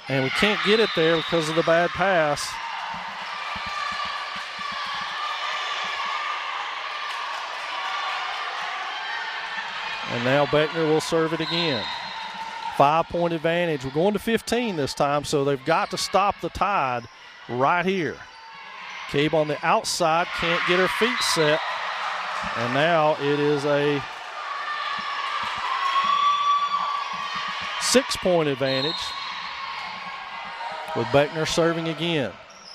And we can't get it there because of the bad pass. And now Beckner will serve it again. 5-point advantage. We're going to 15 this time, so they've got to stop the tide right here. Cabe on the outside, can't get her feet set. And now it is a 6-point advantage with Beckner serving again.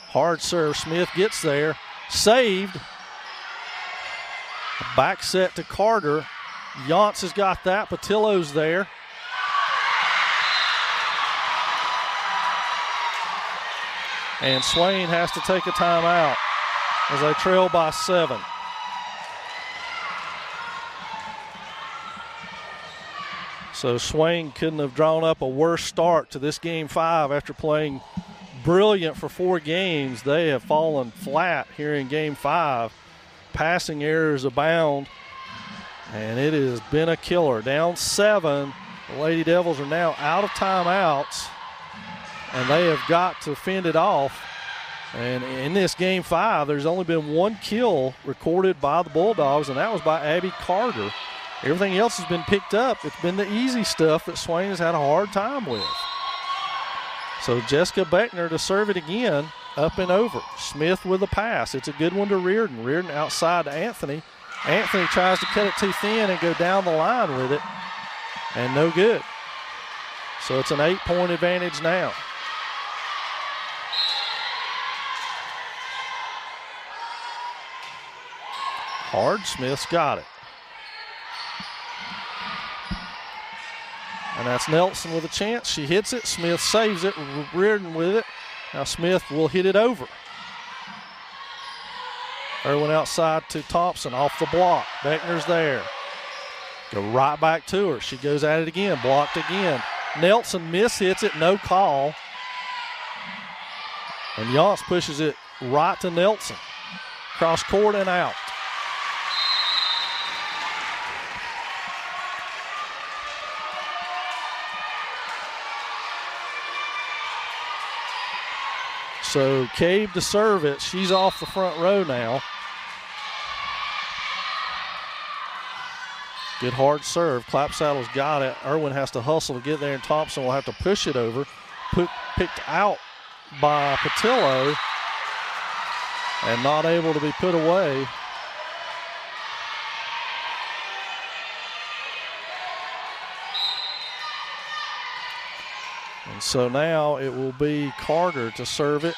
Hard serve. Smith gets there. Saved. Back set to Carter. Yance has got that. Patillo's there. And Swain has to take a timeout as they trail by 7. So Swain couldn't have drawn up a worse start to this Game 5 after playing brilliant for 4 games. They have fallen flat here in Game 5. Passing errors abound, and it has been a killer. Down 7, the Lady Devils are now out of timeouts. And they have got to fend it off. And in this Game 5, there's only been 1 kill recorded by the Bulldogs, and that was by Abby Carter. Everything else has been picked up. It's been the easy stuff that Swain has had a hard time with. So Jessica Beckner to serve it again. up and over. Smith with a pass. It's a good one to Reardon. Reardon outside to Anthony. Anthony tries to cut it too thin and go down the line with it, and no good. So it's an 8-point advantage now. Hard. Smith's got it. And that's Nelson with a chance. She hits it. Smith saves it. Reardon with it. Now Smith will hit it over. Irwin outside to Thompson off the block. Beckner's there. Go right back to her. She goes at it again. Blocked again. Nelson hits it. No call. And Yance pushes it right to Nelson. Cross court and out. So Cave to serve it. She's off the front row now. Good hard serve. Clapsaddle's got it. Irwin has to hustle to get there, and Thompson will have to push it over. Picked out by Patillo and not able to be put away. And so now it will be Carter to serve it.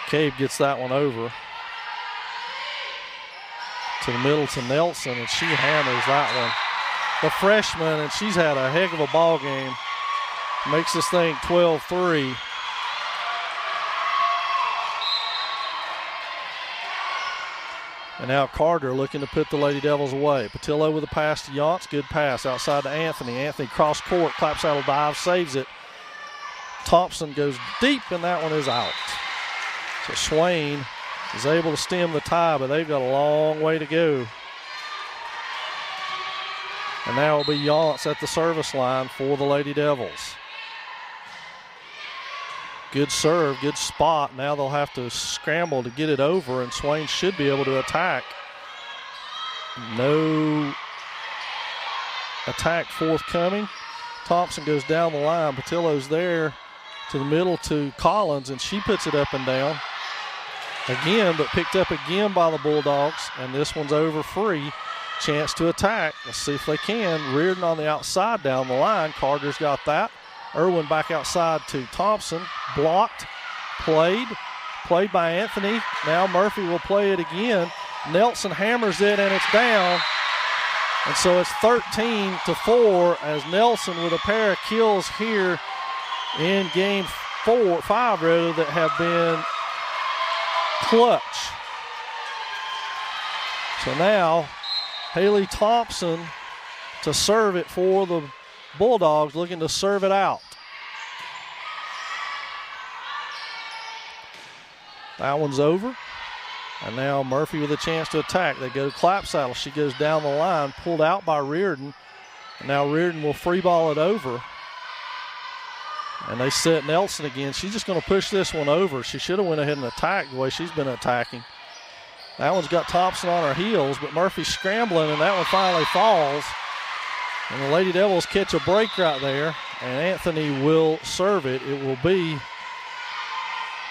Cave gets that one over to the middle to Nelson, and she hammers that one. The freshman, and she's had a heck of a ball game. Makes this thing 12-3. And now Carter looking to put the Lady Devils away. Patillo with a pass to Yance. Good pass outside to Anthony. Anthony cross court. Clapsaddle dive, saves it. Thompson goes deep, and that one is out. So Swain is able to stem the tie, but they've got a long way to go. And now it'll be Yance at the service line for the Lady Devils. Good serve, good spot. Now they'll have to scramble to get it over, and Swain should be able to attack. No attack forthcoming. Thompson goes down the line. Patillo's there to the middle to Collins, and she puts it up and down again, but picked up again by the Bulldogs, and this one's over free. Chance to attack. Let's see if they can. Reardon on the outside down the line. Carter's got that. Irwin back outside to Thompson. Blocked. Played by Anthony. Now Murphy will play it again. Nelson hammers it, and it's down. And so it's 13-4 as Nelson with a pair of kills here in game 5 that have been clutch. So now Haley Thompson to serve it for the Bulldogs, looking to serve it out. That one's over. And now Murphy with a chance to attack. They go to Clapsaddle. She goes down the line, pulled out by Reardon. And now Reardon will free ball it over. And they set Nelson again. She's just going to push this one over. She should have went ahead and attacked the way she's been attacking. That one's got Thompson on her heels, but Murphy's scrambling, and that one finally falls. And the Lady Devils catch a break right there, and Anthony will serve it. It will be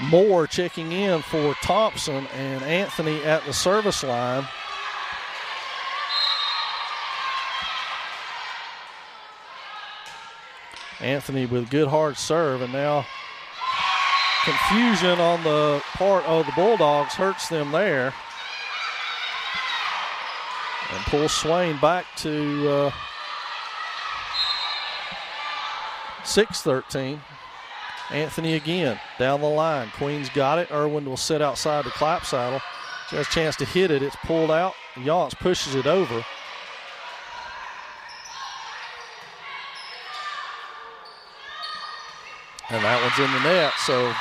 Moore checking in for Thompson, and Anthony at the service line. Anthony with good hard serve, and now confusion on the part of the Bulldogs hurts them there. And pulls Swain back to 6-13. Anthony again down the line. Queen's got it. Irwin will sit outside the Clapsaddle. She has a chance to hit it. It's pulled out. Yance pushes it over. And that one's in the net. So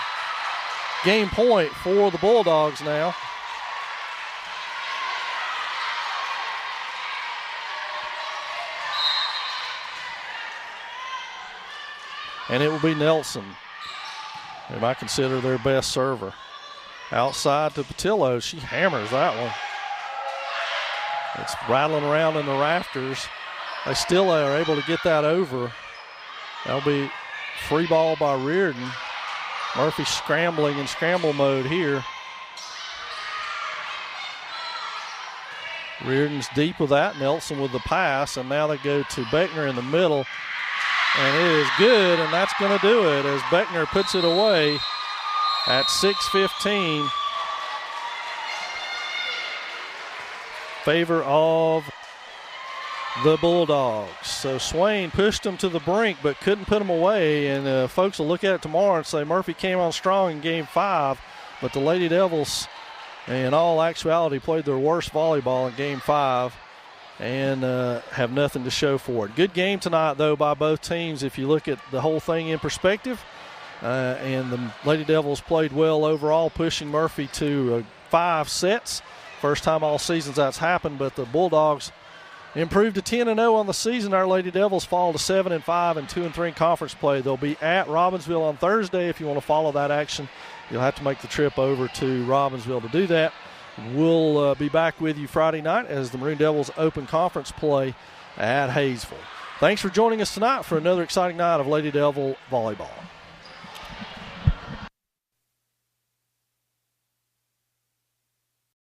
game point for the Bulldogs now. And it will be Nelson, whom I consider their best server. Outside to Patillo. She hammers that one. It's rattling around in the rafters. They still are able to get that over. That'll be free ball by Reardon. Murphy scrambling in scramble mode here. Reardon's deep with that. Nelson with the pass, and now they go to Beckner in the middle. And it is good, and that's going to do it as Beckner puts it away at 6:15. Favor of the Bulldogs. So Swain pushed them to the brink but couldn't put them away, and folks will look at it tomorrow and say Murphy came on strong in Game 5, but the Lady Devils, in all actuality, played their worst volleyball in Game 5 and have nothing to show for it. Good game tonight, though, by both teams if you look at the whole thing in perspective. And the Lady Devils played well overall, pushing Murphy to 5 sets. First time all seasons that's happened, but the Bulldogs improved to 10-0 on the season. Our Lady Devils fall to 7-5 and 2-3 in conference play. They'll be at Robbinsville on Thursday. If you want to follow that action, you'll have to make the trip over to Robbinsville to do that. We'll be back with you Friday night as the Maroon Devils open conference play at Hayesville. Thanks for joining us tonight for another exciting night of Lady Devil volleyball.